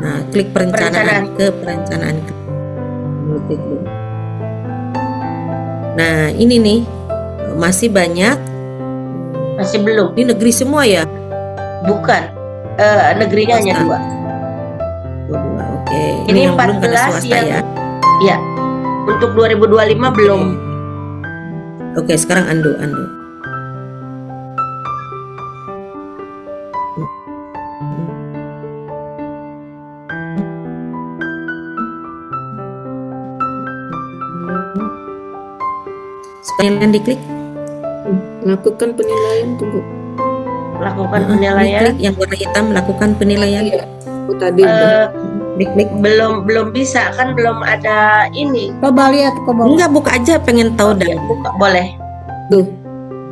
Nah, klik perencanaan. Ke perencanaan. Klik dulu. Nah, ini nih masih banyak. Masih belum. Ini negeri semua ya? Bukan. Negerinya hanya 2. Oke. Ini yang belum karena 14 swasta yang ya. Ya. Untuk 2025 belum. Oke, sekarang andu. Sekarang diklik. Lakukan penilaian, tunggu. Lakukan Ini penilaian. klik yang warna hitam, lakukan penilaian. Oh, tadi Klik. Belum bisa kan, belum ada ini. Coba lihat ke bawah. Enggak, buka aja, pengen tahu dah. Buka boleh. tuh.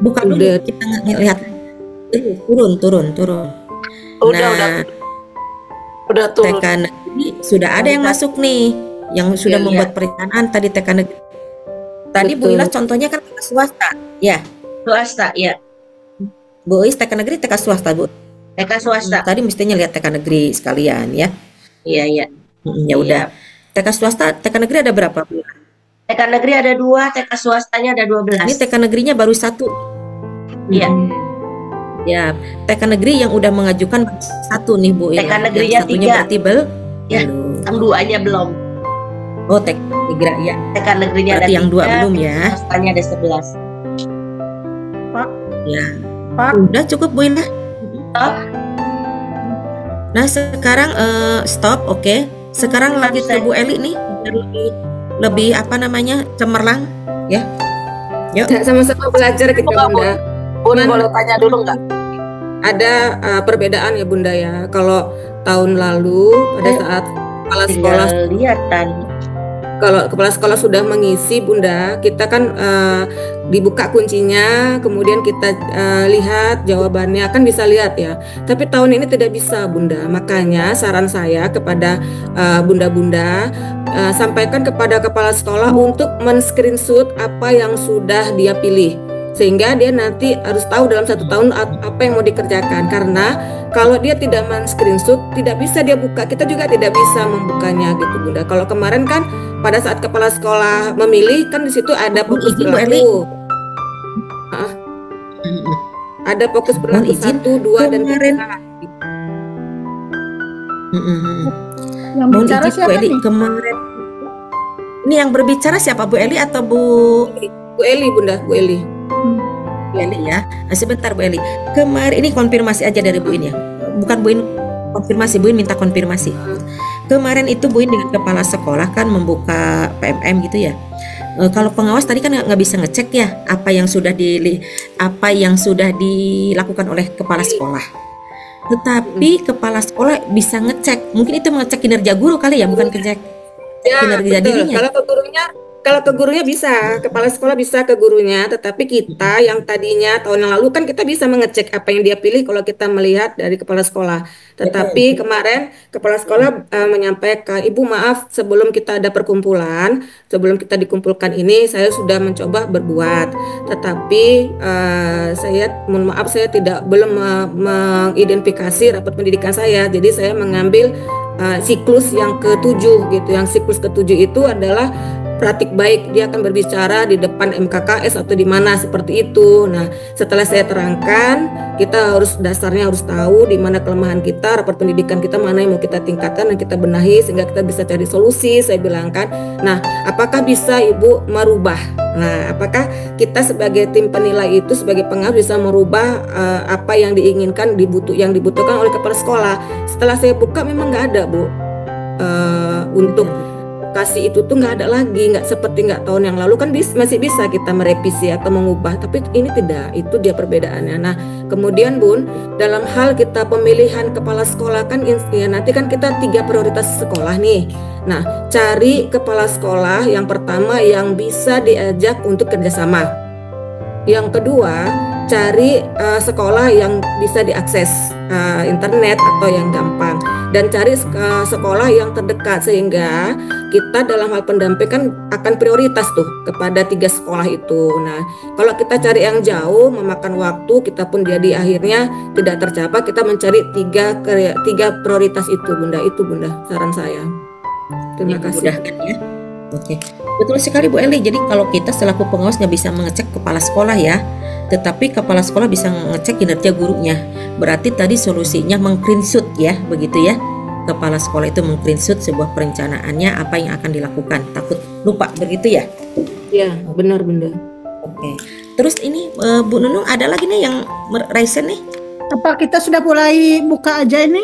Buka dulu, Udah. kita lihat. Turun. Udah turun. TK negeri sudah ada yang masuk nih, yang sudah Iya, membuat perencanaan tadi TK negeri. Tadi Bu Betul. Ilah contohnya kan TK swasta, ya. Swasta, ya. Bu Is TK negeri, TK swasta, Bu. TK swasta. Tadi mestinya lihat TK negeri sekalian ya. Iya. Ya udah. TK swasta, TK negeri ada berapa, Bu? TK negeri ada 2, TK swastanya ada 12. Ini TK negerinya baru 1. Iya. Ya, TK negeri yang udah mengajukan 1 nih, Bu. TK negerinya Yang satunya 3. berarti Ya. Yang 2-nya belum. Oh, TK negeri ya. TK negerinya ada Berarti yang 2 3, belum ya. swastanya ada 11. Ya. Pak. Udah cukup, Bu Indah. Stop. Nah, sekarang stop, oke. Sekarang lanjut ke Bu Eli nih, biar lebih apa namanya, cemerlang, ya. Yuk. Sama-sama belajar kita, Bunda. Bun boleh tanya dulu nggak? Ada perbedaan ya, Bunda ya. Kalau tahun lalu pada saat kepala sekolah, Tinggal lihat tadi. kalau kepala sekolah sudah mengisi, Bunda, kita kan dibuka kuncinya, kemudian kita lihat jawabannya, kan bisa lihat ya. Tapi tahun ini tidak bisa, Bunda. Makanya saran saya kepada bunda-bunda, sampaikan kepada kepala sekolah untuk men-screenshot apa yang sudah dia pilih, sehingga dia nanti harus tahu dalam 1 tahun apa yang mau dikerjakan. Karena kalau dia tidak men-screenshot, tidak bisa dia buka, kita juga tidak bisa membukanya gitu, Bunda. Kalau kemarin kan pada saat kepala sekolah memilih, kan di situ ada fokus izin, Bu Eli. berlaku. Ada fokus berlaku izin. 1, 2 dan Kemarin. 3. Yang Mohon bicara izin, Bu siapa Eli, nih? kemarin Ini yang berbicara siapa, Bu Eli atau Bu Eli, Bunda, Bu Eli. Bu Eli ya? Nah, sebentar Bu Eli. Kemarin ini konfirmasi aja dari Bu In ya. Bukan Bu In konfirmasi, Bu In minta konfirmasi. Kemarin itu Bu In dengan kepala sekolah kan membuka PMM gitu ya. Kalau pengawas tadi kan nggak bisa ngecek ya apa yang sudah dilakukan oleh kepala sekolah. Tetapi kepala sekolah bisa ngecek. Mungkin itu mengecek kinerja guru kali ya, bukan ngecek kinerja dirinya. Kalau ke gurunya bisa, kepala sekolah bisa ke gurunya, tetapi kita yang tadinya tahun yang lalu kan kita bisa mengecek apa yang dia pilih kalau kita melihat dari kepala sekolah. Tetapi kemarin kepala sekolah menyampaikan, Ibu maaf sebelum kita ada perkumpulan, sebelum kita dikumpulkan ini saya sudah mencoba berbuat. Tetapi saya mohon maaf saya belum mengidentifikasi rapat pendidikan saya. Jadi saya mengambil siklus yang ke-7 gitu. Yang siklus ke-7 itu adalah praktik baik, dia akan berbicara di depan MKKS atau di mana seperti itu. Nah, setelah saya terangkan, kita dasarnya harus tahu di mana kelemahan kita, rapat pendidikan kita mana yang mau kita tingkatkan dan kita benahi sehingga kita bisa cari solusi. Saya bilangkan, nah, apakah bisa Ibu merubah? Nah, apakah kita sebagai tim penilai itu sebagai pengawas bisa merubah apa yang diinginkan yang dibutuhkan oleh kepala sekolah? Setelah saya buka memang nggak ada, Bu. Untuk kasih itu tuh nggak ada lagi, nggak seperti nggak tahun yang lalu kan masih bisa kita merevisi atau mengubah, tapi ini tidak, itu dia perbedaannya. Nah kemudian Bun, dalam hal kita pemilihan kepala sekolah kan ya nanti kan kita 3 prioritas sekolah nih. Nah cari kepala sekolah yang pertama yang bisa diajak untuk kerjasama, yang kedua cari sekolah yang bisa diakses internet atau yang gampang, dan cari sekolah yang terdekat sehingga kita dalam hal pendampingan akan prioritas tuh kepada 3 sekolah itu. Nah, kalau kita cari yang jauh memakan waktu, kita pun jadi akhirnya tidak tercapai. Kita mencari 3 prioritas itu, Bunda. Itu Bunda saran saya. Terima kasih. Ya. Oke, betul sekali Bu Eli. Jadi kalau kita selaku pengawas nggak bisa mengecek kepala sekolah ya, tetapi kepala sekolah bisa mengecek kinerja gurunya. Berarti tadi solusinya meng-screenshot ya, begitu ya. Kepala sekolah itu meng-screenshot sebuah perencanaannya apa yang akan dilakukan. Takut lupa begitu ya? Iya, benar Bunda. Oke. Terus ini Bu Nunung ada lagi nih yang raise nih? Apa kita sudah mulai buka aja ini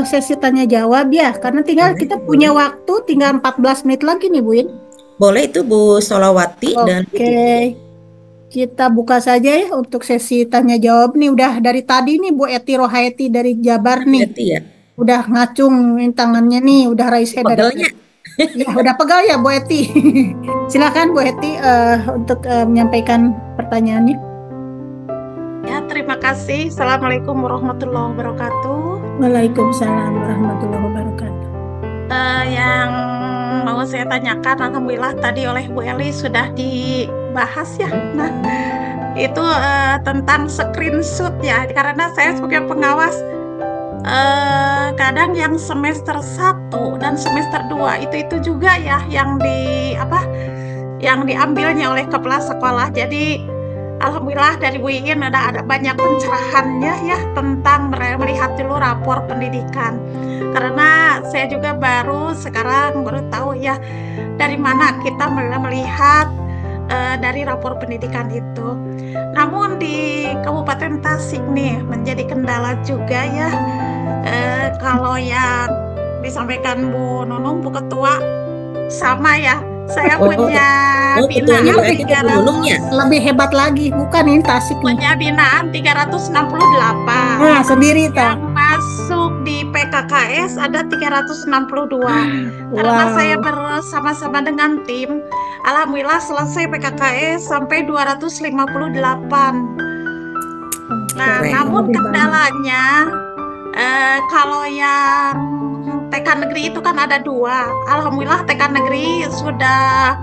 sesi tanya jawab ya? Karena kita punya waktu tinggal 14 menit lagi nih Bu In. Boleh itu Bu Solawati dan Oke. Kita buka saja ya untuk sesi tanya jawab nih. Udah dari tadi nih Bu Eti Rohaiti dari Jabar nih. Eti ya. Udah ngacung tangannya nih, udah raise hand dari. Ya, udah pegal ya Bu Eti. Silakan Bu Eti untuk menyampaikan pertanyaannya. Ya, terima kasih. Assalamualaikum warahmatullahi wabarakatuh. Waalaikumsalam warahmatullahi wabarakatuh. Yang mau saya tanyakan, alhamdulillah tadi oleh Bu Eli sudah dibahas ya. Nah, itu tentang screenshot ya, karena saya sebagai pengawas kadang yang semester 1 dan semester 2 itu juga ya yang diambilnya oleh kepala sekolah. Jadi alhamdulillah dari Bu In ada banyak pencerahannya ya tentang melihat dulu rapor pendidikan. Karena saya juga sekarang baru tahu ya dari mana kita melihat dari rapor pendidikan itu. Namun di Kabupaten Tasik nih menjadi kendala juga ya. Kalau yang disampaikan Bu Nunung, Bu Ketua, sama ya. Saya punya binaan 300, lebih hebat lagi, bukan ini Tasik punya binaan 368. Nah, sendiri yang masuk di PKKS ada 362. Karena saya bersama-sama dengan tim, alhamdulillah selesai PKKS sampai 258. Nah, namun kendalanya kalau yang TK negeri itu kan ada 2. Alhamdulillah TK negeri sudah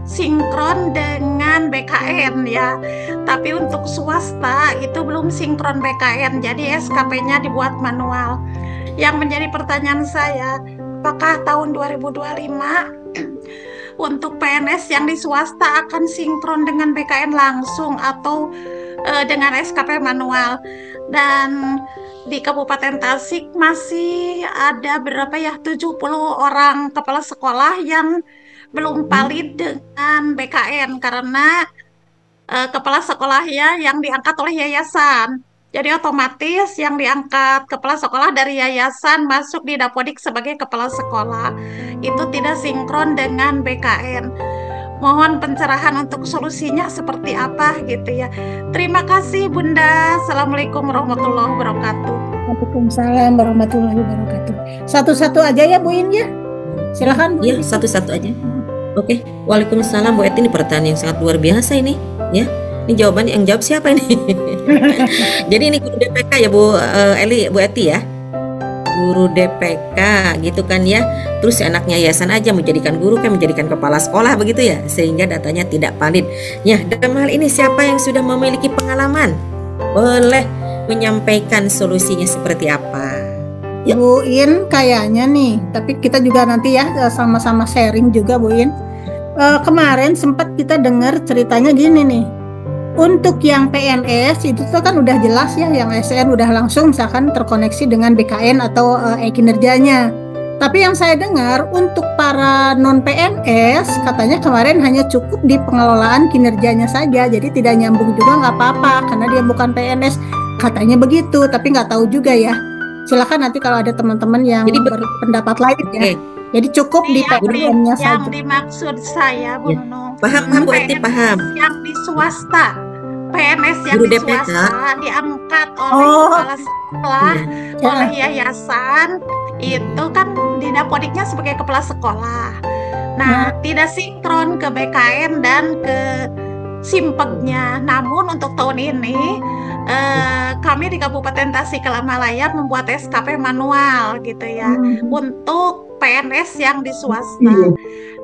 sinkron dengan BKN ya. Tapi untuk swasta itu belum sinkron BKN. Jadi SKP-nya dibuat manual. Yang menjadi pertanyaan saya, apakah tahun 2025 untuk PNS yang di swasta akan sinkron dengan BKN langsung atau dengan SKP manual? Dan di Kabupaten Tasik masih ada berapa ya 70 orang kepala sekolah yang belum valid dengan BKN karena kepala sekolahnya yang diangkat oleh yayasan. Jadi otomatis yang diangkat kepala sekolah dari yayasan masuk di Dapodik sebagai kepala sekolah. Itu tidak sinkron dengan BKN. Mohon pencerahan untuk solusinya seperti apa gitu ya. Terima kasih Bunda. Assalamualaikum warahmatullahi wabarakatuh. Waalaikumsalam warahmatullahi wabarakatuh. Satu-satu aja ya Bu In ya. Silakan Bu. Ya, satu-satu aja. Oke, Waalaikumsalam Bu Eti, ini pertanyaan yang sangat luar biasa ini, ya. Ini jawaban yang jawab siapa ini? Jadi ini guru DPK ya Bu Eli, Bu Eti ya. Guru DPK gitu kan ya. Terus anaknya yayasan aja menjadikan guru kan menjadikan kepala sekolah begitu ya, sehingga datanya tidak valid. Ya, dalam hal ini siapa yang sudah memiliki pengalaman? Boleh menyampaikan solusinya seperti apa? Ya. Bu In kayaknya nih, tapi kita juga nanti ya sama-sama sharing juga Bu In. Kemarin sempat kita dengar ceritanya gini nih. Untuk yang PNS itu tuh kan udah jelas ya, yang ASN udah langsung misalkan terkoneksi dengan BKN atau kinerjanya. Tapi yang saya dengar untuk para non PNS katanya kemarin hanya cukup di pengelolaan kinerjanya saja, jadi tidak nyambung juga nggak apa-apa karena dia bukan PNS. Katanya begitu, tapi nggak tahu juga ya. Silakan nanti kalau ada teman-teman yang berpendapat lain ya. Okay. Jadi cukup di PNS-nya saja. Yang dimaksud saya Bu Nunung, paham Bu Eti, paham. Yang di swasta, PNS yang Guru di DPK swasta diangkat oleh kepala sekolah, oleh yayasan, itu kan di Dapodiknya sebagai kepala sekolah. Nah, tidak sinkron ke BKN dan ke Simpegnya. Namun untuk tahun ini kami di Kabupaten Tasikmalaya membuat SKP manual gitu ya untuk PNS yang di swasta.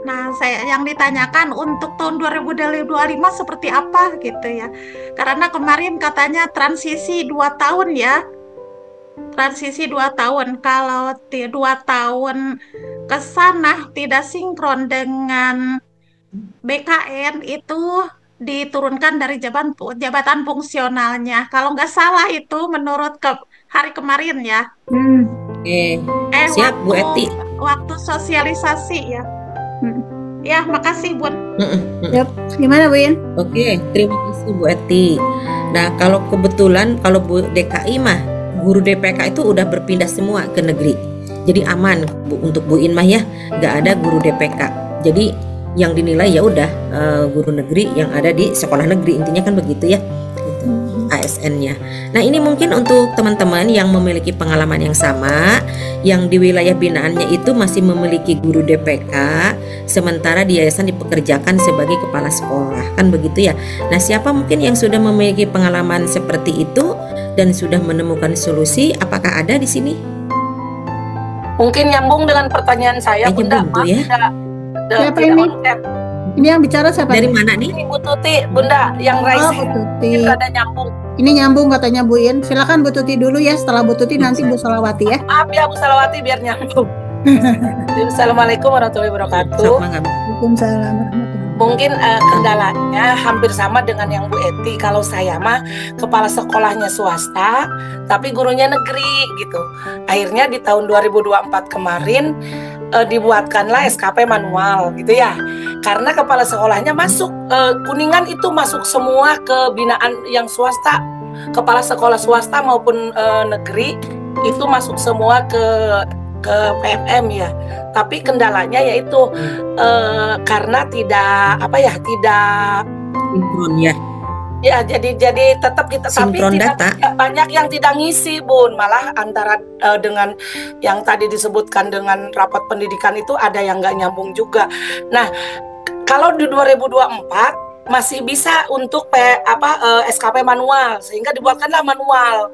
Nah, saya yang ditanyakan untuk tahun 2025 seperti apa gitu ya. Karena kemarin katanya transisi 2 tahun ya. Transisi 2 tahun. Kalau 2 tahun ke sana tidak sinkron dengan BKN itu diturunkan dari jabatan fungsionalnya. Kalau nggak salah itu menurut hari kemarin ya. Siap Bu Eti. Waktu sosialisasi ya. Ya, makasih Bun. Gimana Bu In? Oke, terima kasih Bu Eti. Nah, kalau kebetulan kalau Bu DKI mah guru DPK itu udah berpindah semua ke negeri. Jadi aman Bu, untuk Bu In mah ya, nggak ada guru DPK. Jadi yang dinilai ya udah guru negeri yang ada di sekolah negeri, intinya kan begitu ya. ASN-nya. Nah, ini mungkin untuk teman-teman yang memiliki pengalaman yang sama, yang di wilayah binaannya itu masih memiliki guru DPK, sementara di yayasan dipekerjakan sebagai kepala sekolah, kan begitu ya. Nah, siapa mungkin yang sudah memiliki pengalaman seperti itu dan sudah menemukan solusi? Apakah ada di sini? Mungkin nyambung dengan pertanyaan saya, Bunda. Siapa ini? Ini yang bicara siapa? Dari mana nih? Bu Tuti, Bunda, yang raise. Bu Tuti. Ada nyambung. Ini nyambung katanya Bu In. Silakan Bu Tuti dulu ya. Setelah Bu Tuti nanti Bu Salawati ya. Maaf ya Bu Salawati biar nyambung. Assalamualaikum warahmatullahi wabarakatuh. Waalaikumsalam warahmatullahi. Mungkin kendalanya hampir sama dengan yang Bu Eti. Kalau saya mah kepala sekolahnya swasta, tapi gurunya negeri gitu. Akhirnya di tahun 2024 kemarin dibuatkanlah SKP manual gitu ya. Karena kepala sekolahnya masuk Kuningan itu masuk semua ke binaan yang swasta. Kepala sekolah swasta maupun negeri itu masuk semua ke PMM ya. Tapi kendalanya yaitu karena tidak sinkron ya. Ya, jadi tetap kita sinkron tapi data. Banyak yang tidak ngisi, Bun. Malah antara dengan yang tadi disebutkan dengan rapat pendidikan itu ada yang nggak nyambung juga. Nah, kalau di 2024 masih bisa untuk SKP manual, sehingga dibuatkanlah manual.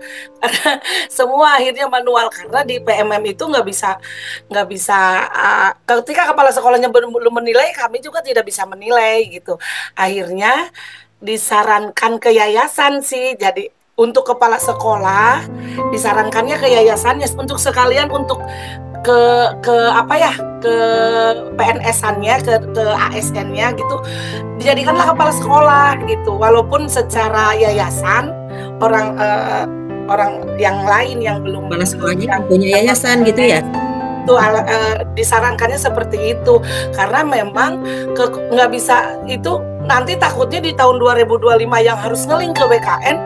Semua akhirnya manual karena di PMM itu nggak bisa ketika kepala sekolahnya belum menilai, kami juga tidak bisa menilai gitu. Akhirnya disarankan ke yayasan sih. Jadi untuk kepala sekolah disarankannya ke yayasannya untuk sekalian untuk ke PNS-annya, ke ASN-nya gitu. Dijadikanlah kepala sekolah gitu. Walaupun secara yayasan orang yang lain yang belum kepala sekolahnya punya yayasan gitu ya. itu disarankannya seperti itu karena memang nggak bisa itu nanti takutnya di tahun 2025 yang harus ngelink ke BKN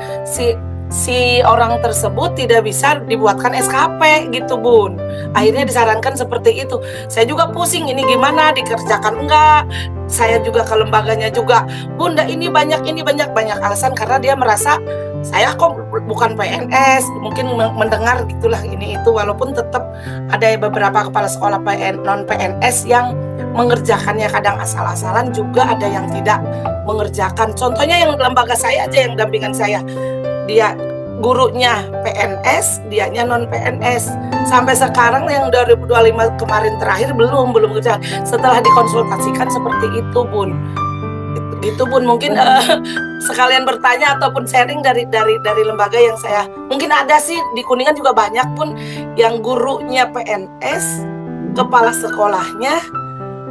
si orang tersebut tidak bisa dibuatkan SKP gitu Bun. Akhirnya disarankan seperti itu. Saya juga pusing ini gimana dikerjakan enggak. Saya juga ke lembaganya juga, Bunda ini banyak alasan karena dia merasa saya kok bukan PNS, mungkin mendengar gitulah ini itu walaupun tetap ada beberapa kepala sekolah non PNS yang mengerjakannya kadang asal-asalan juga ada yang tidak mengerjakan. Contohnya yang lembaga saya aja yang dampingan saya. Dia gurunya PNS, dianya non PNS. Sampai sekarang yang 2025 kemarin terakhir belum kerja. Setelah dikonsultasikan seperti itu, Bun. Gitu Bun, mungkin sekalian bertanya ataupun sharing dari lembaga yang saya mungkin ada sih di Kuningan juga banyak Pun yang gurunya PNS, kepala sekolahnya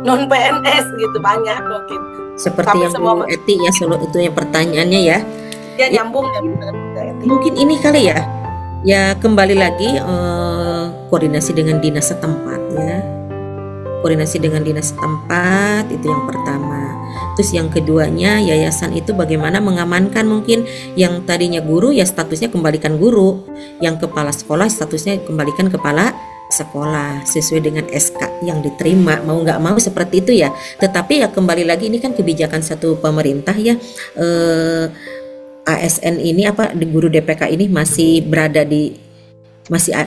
non PNS gitu banyak mungkin. Seperti yang Bu Eti ya, itu yang pertanyaannya ya. Ya nyambung ya. Mungkin ini kali ya. Ya kembali lagi koordinasi dengan dinas setempat ya. Koordinasi dengan dinas setempat itu yang pertama. Terus yang keduanya yayasan itu bagaimana mengamankan mungkin yang tadinya guru ya statusnya kembalikan guru, yang kepala sekolah statusnya kembalikan kepala sekolah sesuai dengan SK yang diterima, mau nggak mau seperti itu ya. Tetapi ya kembali lagi ini kan kebijakan satu pemerintah ya. ASN ini guru DPK ini masih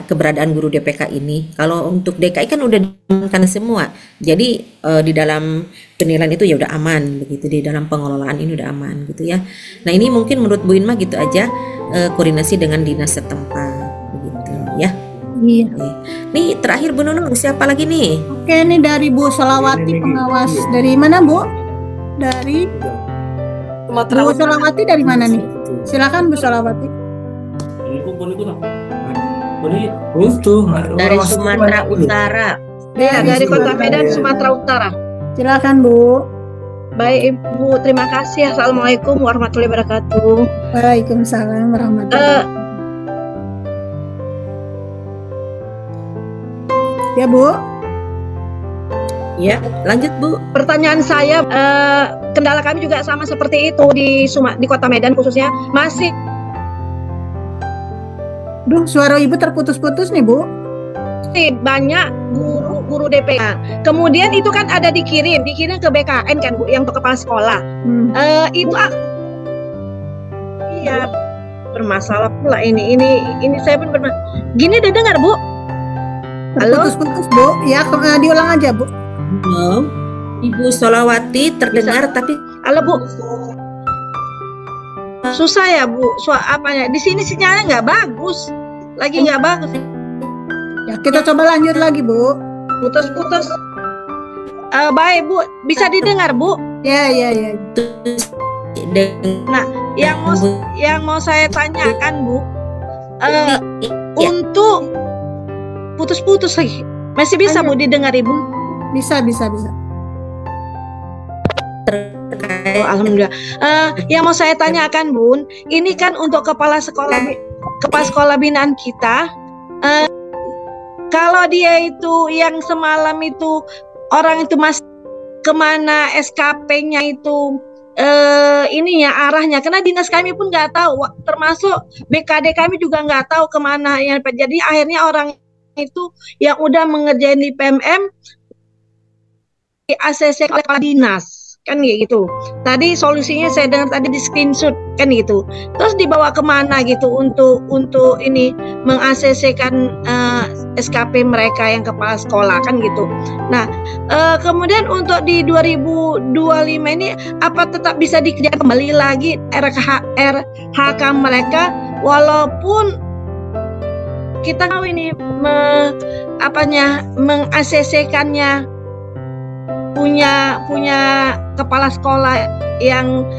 keberadaan guru DPK ini. Kalau untuk DKI kan udah diamankan semua. Jadi di dalam penilaian itu ya udah aman begitu, di dalam pengelolaan ini udah aman gitu ya. Nah ini mungkin menurut Bu Inma gitu aja, koordinasi dengan dinas setempat begitu ya. Iya. Nih terakhir Bu Nunung, siapa lagi nih? Oke, ini dari Bu Solawati pengawas. Dari mana Bu? Dari Bu Solawati dari mana nih? Silakan Bu Solawati. Dari Sumatera Utara. Ya, dari Kota Medan, Sumatera Utara. Silakan Bu. Baik Ibu, terima kasih. Assalamualaikum warahmatullahi wabarakatuh. Waalaikumsalam warahmatullahi wabarakatuh. Ya Bu. Ya, lanjut Bu. Pertanyaan saya, kendala kami juga sama seperti itu di Kota Medan khususnya masih. Duh, suara Ibu terputus-putus nih Bu. Banyak guru DPK. Kemudian itu kan ada dikirim ke BKN kan Bu, yang untuk kepala sekolah. Itu iya bermasalah pula ini saya pun bermasalah. Gini udah dengar Bu? Halo? Putus-putus Bu. Ya, diulang aja Bu. Halo, Ibu Solawati terdengar bisa. Tapi halo Bu. Susah ya Bu, apanya? Di sini sinyalnya nggak bagus, lagi nggak bagus. Ya kita coba lanjut lagi Bu. Putus-putus. Baik Bu, bisa didengar Bu? Ya. Nah, yang mau saya tanyakan Bu, untuk putus-putus lagi, masih bisa Bu didengar Ibu? Bisa. Oh, alhamdulillah. Yang mau saya tanyakan Bun, ini kan untuk kepala sekolah binaan kita, kalau dia itu yang semalam itu orang itu masih kemana SKP-nya itu arahnya, karena dinas kami pun nggak tahu, termasuk BKD kami juga nggak tahu kemana ya. Jadi akhirnya orang itu yang udah mengerjain di PMM di ACC kepala dinas kan gitu. Tadi solusinya saya dengar tadi di screenshot kan gitu. Terus dibawa kemana gitu untuk ini meng-ACC-kan SKP mereka yang kepala sekolah kan gitu. Nah, kemudian untuk di 2025 ini apa tetap bisa dikerjakan kembali lagi RHK mereka, walaupun kita tahu ini meng-ACC-kannya punya kepala sekolah yang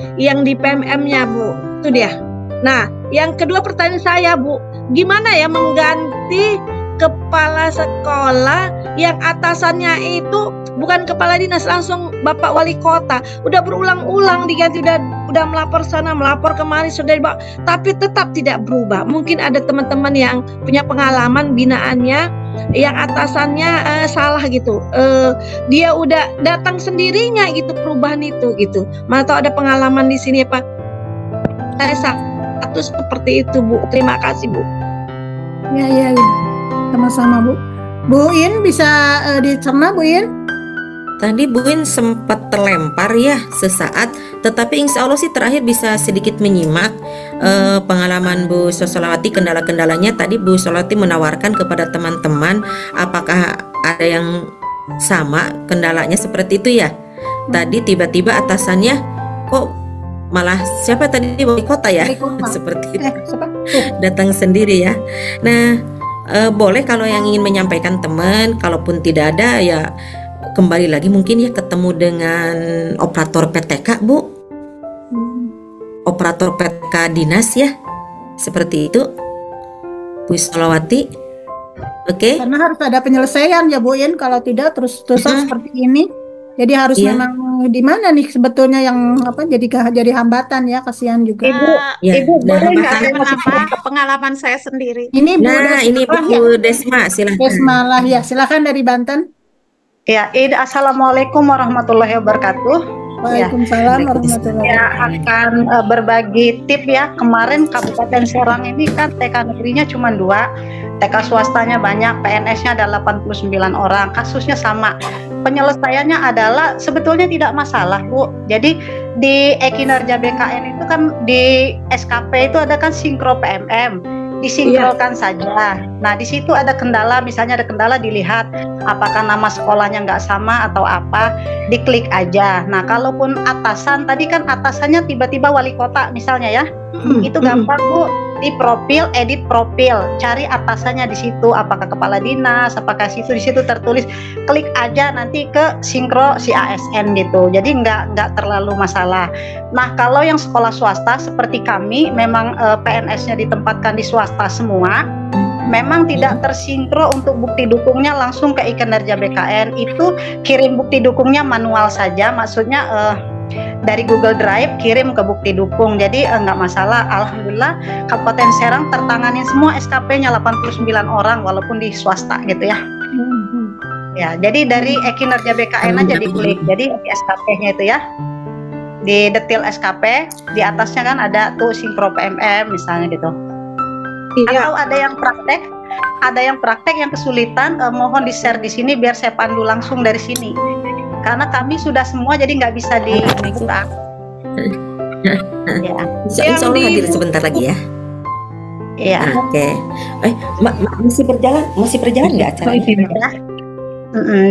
di PMM-nya Bu, itu dia. Nah, yang kedua pertanyaan saya Bu, gimana ya mengganti kepala sekolah yang atasannya itu bukan kepala dinas, langsung Bapak Wali Kota, udah berulang-ulang diganti, udah melapor sana melapor kemari sudah tapi tetap tidak berubah. Mungkin ada teman-teman yang punya pengalaman binaannya yang atasannya salah gitu. Dia udah datang sendirinya gitu perubahan itu gitu. Mana tahu ada pengalaman di sini Pak. Saya satu seperti itu Bu. Terima kasih Bu. Ya. Sama-sama Bu. Bu In bisa dicerna Bu In? Tadi Bu In sempat terlempar ya sesaat, tetapi insya Allah sih terakhir bisa sedikit menyimak pengalaman Bu Solawati, kendala-kendalanya. Tadi Bu Solawati menawarkan kepada teman-teman apakah ada yang sama kendalanya seperti itu ya. Tadi tiba-tiba atasannya kok malah siapa tadi wali kota ya seperti itu datang sendiri ya. Nah boleh kalau yang ingin menyampaikan teman, kalaupun tidak ada ya kembali lagi mungkin ya ketemu dengan operator PTK Bu, operator PTK dinas ya, seperti itu Bu Solawati. Oke. Karena harus ada penyelesaian ya Bu In, kalau tidak terus-terusan seperti ini. Jadi harus memang di mana nih sebetulnya yang jadi hambatan ya, kasihan juga. Ibu boleh nggak pengalaman saya sendiri? Ini Bu ini Bu Desma, silakan. Desma lah ya, silakan dari Banten. Ya, assalamualaikum warahmatullahi wabarakatuh. Waalaikumsalam warahmatullahi wabarakatuh. Ya, akan berbagi tip ya. Kemarin Kabupaten Serang ini kan TK negerinya cuma 2, TK swastanya banyak, PNS-nya ada 89 orang. Kasusnya sama. Penyelesaiannya adalah sebetulnya tidak masalah Bu. Jadi di kinerja BKN itu kan di SKP itu ada kan sinkro PMM. Disinkronkan saja. Nah di situ ada kendala, misalnya ada kendala dilihat apakah nama sekolahnya nggak sama atau apa, diklik aja. Nah kalaupun atasan, tadi kan atasannya tiba-tiba wali kota misalnya ya, itu gampang Bu, di profil, edit profil, cari atasannya di situ, apakah kepala dinas, apakah di situ tertulis, klik aja nanti ke sinkro si ASN gitu. Jadi nggak terlalu masalah. Nah kalau yang sekolah swasta seperti kami, memang PNS-nya ditempatkan di swasta semua, memang tidak tersinkro untuk bukti dukungnya langsung ke kinerja BKN. Itu kirim bukti dukungnya manual saja, maksudnya dari Google Drive kirim ke bukti dukung. Jadi nggak masalah. Alhamdulillah Kabupaten Serang tertangani semua SKP-nya 89 orang walaupun di swasta gitu ya. Ya, jadi dari kinerja BKN aja diklik. Jadi di SKP-nya itu ya, di detail SKP, di atasnya kan ada tuh sinkro PMM misalnya gitu. Atau ada yang praktek yang kesulitan, mohon di-share di sini biar saya pandu langsung dari sini. Karena kami sudah semua jadi nggak bisa dibuka. Ya. Insya Allah hadir sebentar lagi ya. Iya. Oke. Masih berjalan nggak acaranya?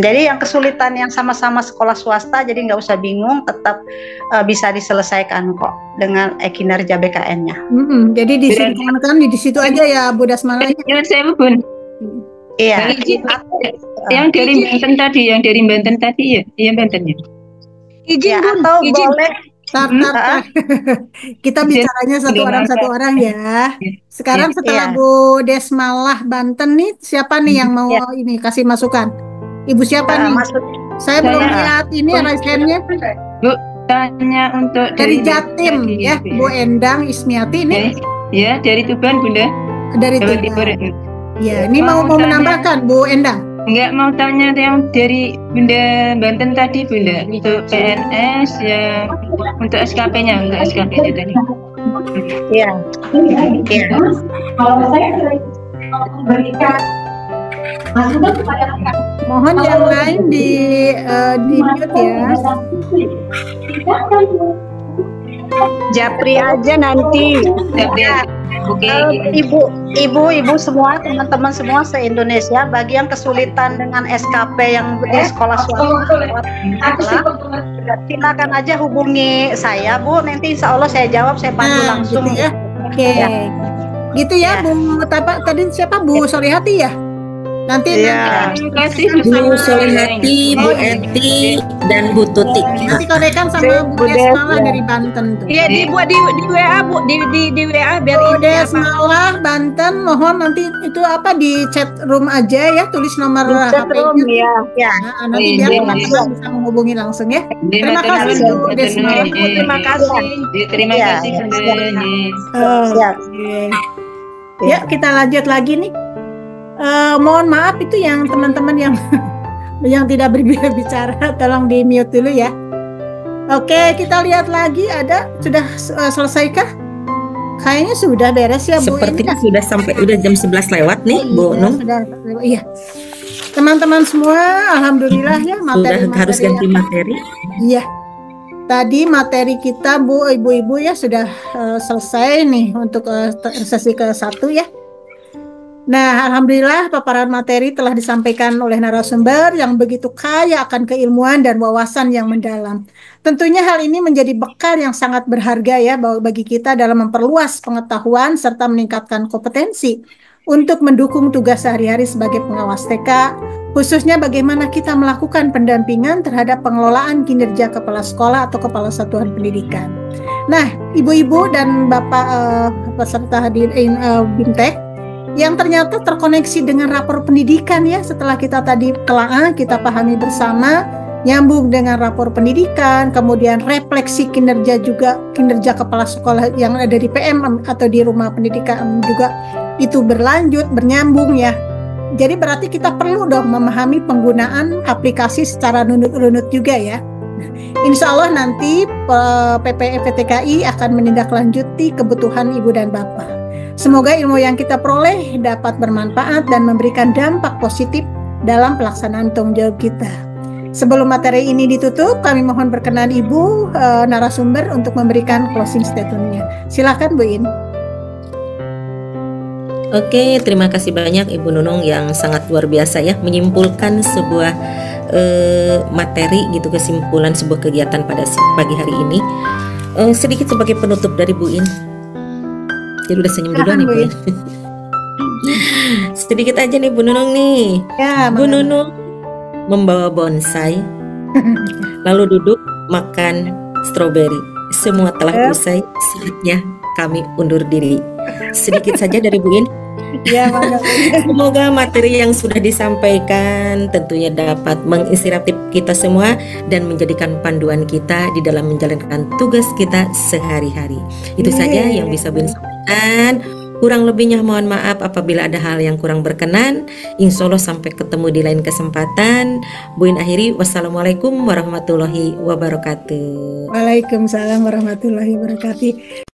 Jadi yang kesulitan yang sama-sama sekolah swasta, jadi nggak usah bingung, tetap bisa diselesaikan kok dengan kinerja BKN-nya. Jadi disinkronkan di situ aja ya Bu Dasmala. Iya. Yang dari Banten tadi, ya Bantennya. Izin ya, atau boleh. Kita bicaranya satu orang ya. Sekarang setelah Bu Desmalah Banten nih, siapa nih yang mau ini kasih masukan? Ibu siapa nih? Saya belum lihat ini raise hand-nya. Bu, tanya untuk dari Jatim ya, Bu Endang Ismiati nih. Ya, dari Tuban Bunda. Dari Tuban. Ya, ini mau menambahkan Bu Endang. Enggak, mau tanya yang dari Bunda Banten tadi Bunda, untuk PNS ya, untuk SKP-nya, untuk SKP-nya tadi. Iya. Kalau saya berikan masukan kepada mohon yang lain di mute ya. Japri aja nanti. Ibu semua, teman-teman semua se-Indonesia, bagi yang kesulitan dengan SKP yang di sekolah swasta, silakan aja hubungi saya Bu, nanti insya Allah saya jawab, saya pandu langsung gitu ya. Oke. Gitu ya Bu, tadi siapa Bu Solihati ya? Nanti terima kasih Bu Solihati, Bu Eti, dan Bu Tuti. Nanti konekan sama Bu Desmalah dari Banten tuh. Iya, dibuat di WA Bu, di WA biar Bu Desmalah Banten, mohon nanti itu di chat room aja ya, tulis nomor HP-nya. Ya. Nah, nanti biar teman-teman bisa menghubungi langsung ya. Terima kasih Bu Desmalah. Terima kasih. Terima kasih Bunda. Ya, kita lanjut lagi nih. Mohon maaf itu yang teman-teman yang yang tidak berbicara tolong di mute dulu ya. Oke, kita lihat lagi ada sudah selesaikah? Kayaknya sudah beres ya Bu. Sepertinya sudah sampai udah jam 11 lewat nih Bu Nung. Iya. Teman-teman semua, alhamdulillah ya sudah harus ganti materi. Iya. Tadi materi kita Bu, Ibu-ibu ya sudah selesai nih untuk sesi ke-1 ya. Nah, alhamdulillah paparan materi telah disampaikan oleh narasumber yang begitu kaya akan keilmuan dan wawasan yang mendalam. Tentunya hal ini menjadi bekal yang sangat berharga ya bagi kita dalam memperluas pengetahuan serta meningkatkan kompetensi untuk mendukung tugas sehari-hari sebagai pengawas TK, khususnya bagaimana kita melakukan pendampingan terhadap pengelolaan kinerja kepala sekolah atau kepala satuan pendidikan. Nah, ibu-ibu dan bapak peserta hadirin BIMTEK yang ternyata terkoneksi dengan rapor pendidikan ya, setelah kita tadi telah kita pahami bersama, nyambung dengan rapor pendidikan, kemudian refleksi kinerja juga, kinerja kepala sekolah yang ada di PM atau di rumah pendidikan juga itu berlanjut, bernyambung ya. Jadi berarti kita perlu dong memahami penggunaan aplikasi secara runut-runut juga ya. Insya Allah nanti PPEPTKI akan menindaklanjuti kebutuhan ibu dan bapak. Semoga ilmu yang kita peroleh dapat bermanfaat dan memberikan dampak positif dalam pelaksanaan tanggung jawab kita. Sebelum materi ini ditutup, kami mohon berkenan Ibu narasumber untuk memberikan closing statement-nya. Silakan Bu In. Oke, terima kasih banyak Ibu Nunung yang sangat luar biasa ya menyimpulkan sebuah materi gitu, kesimpulan sebuah kegiatan pada pagi hari ini. Sedikit sebagai penutup dari Bu In. Jadi udah senyum duluan nih Bu In. Sedikit aja nih Bu Nunung nih. Ya, Bu Nunung membawa bonsai, lalu duduk makan stroberi. Semua telah usai, saatnya kami undur diri. Sedikit saja dari Bu In. Ya, semoga materi yang sudah disampaikan tentunya dapat menginspirasi kita semua dan menjadikan panduan kita di dalam menjalankan tugas kita sehari-hari. Itu saja yang bisa Bu In sampaikan. Kurang lebihnya mohon maaf apabila ada hal yang kurang berkenan. Insya Allah sampai ketemu di lain kesempatan. Bu In akhiri, wassalamualaikum warahmatullahi wabarakatuh. Waalaikumsalam warahmatullahi wabarakatuh.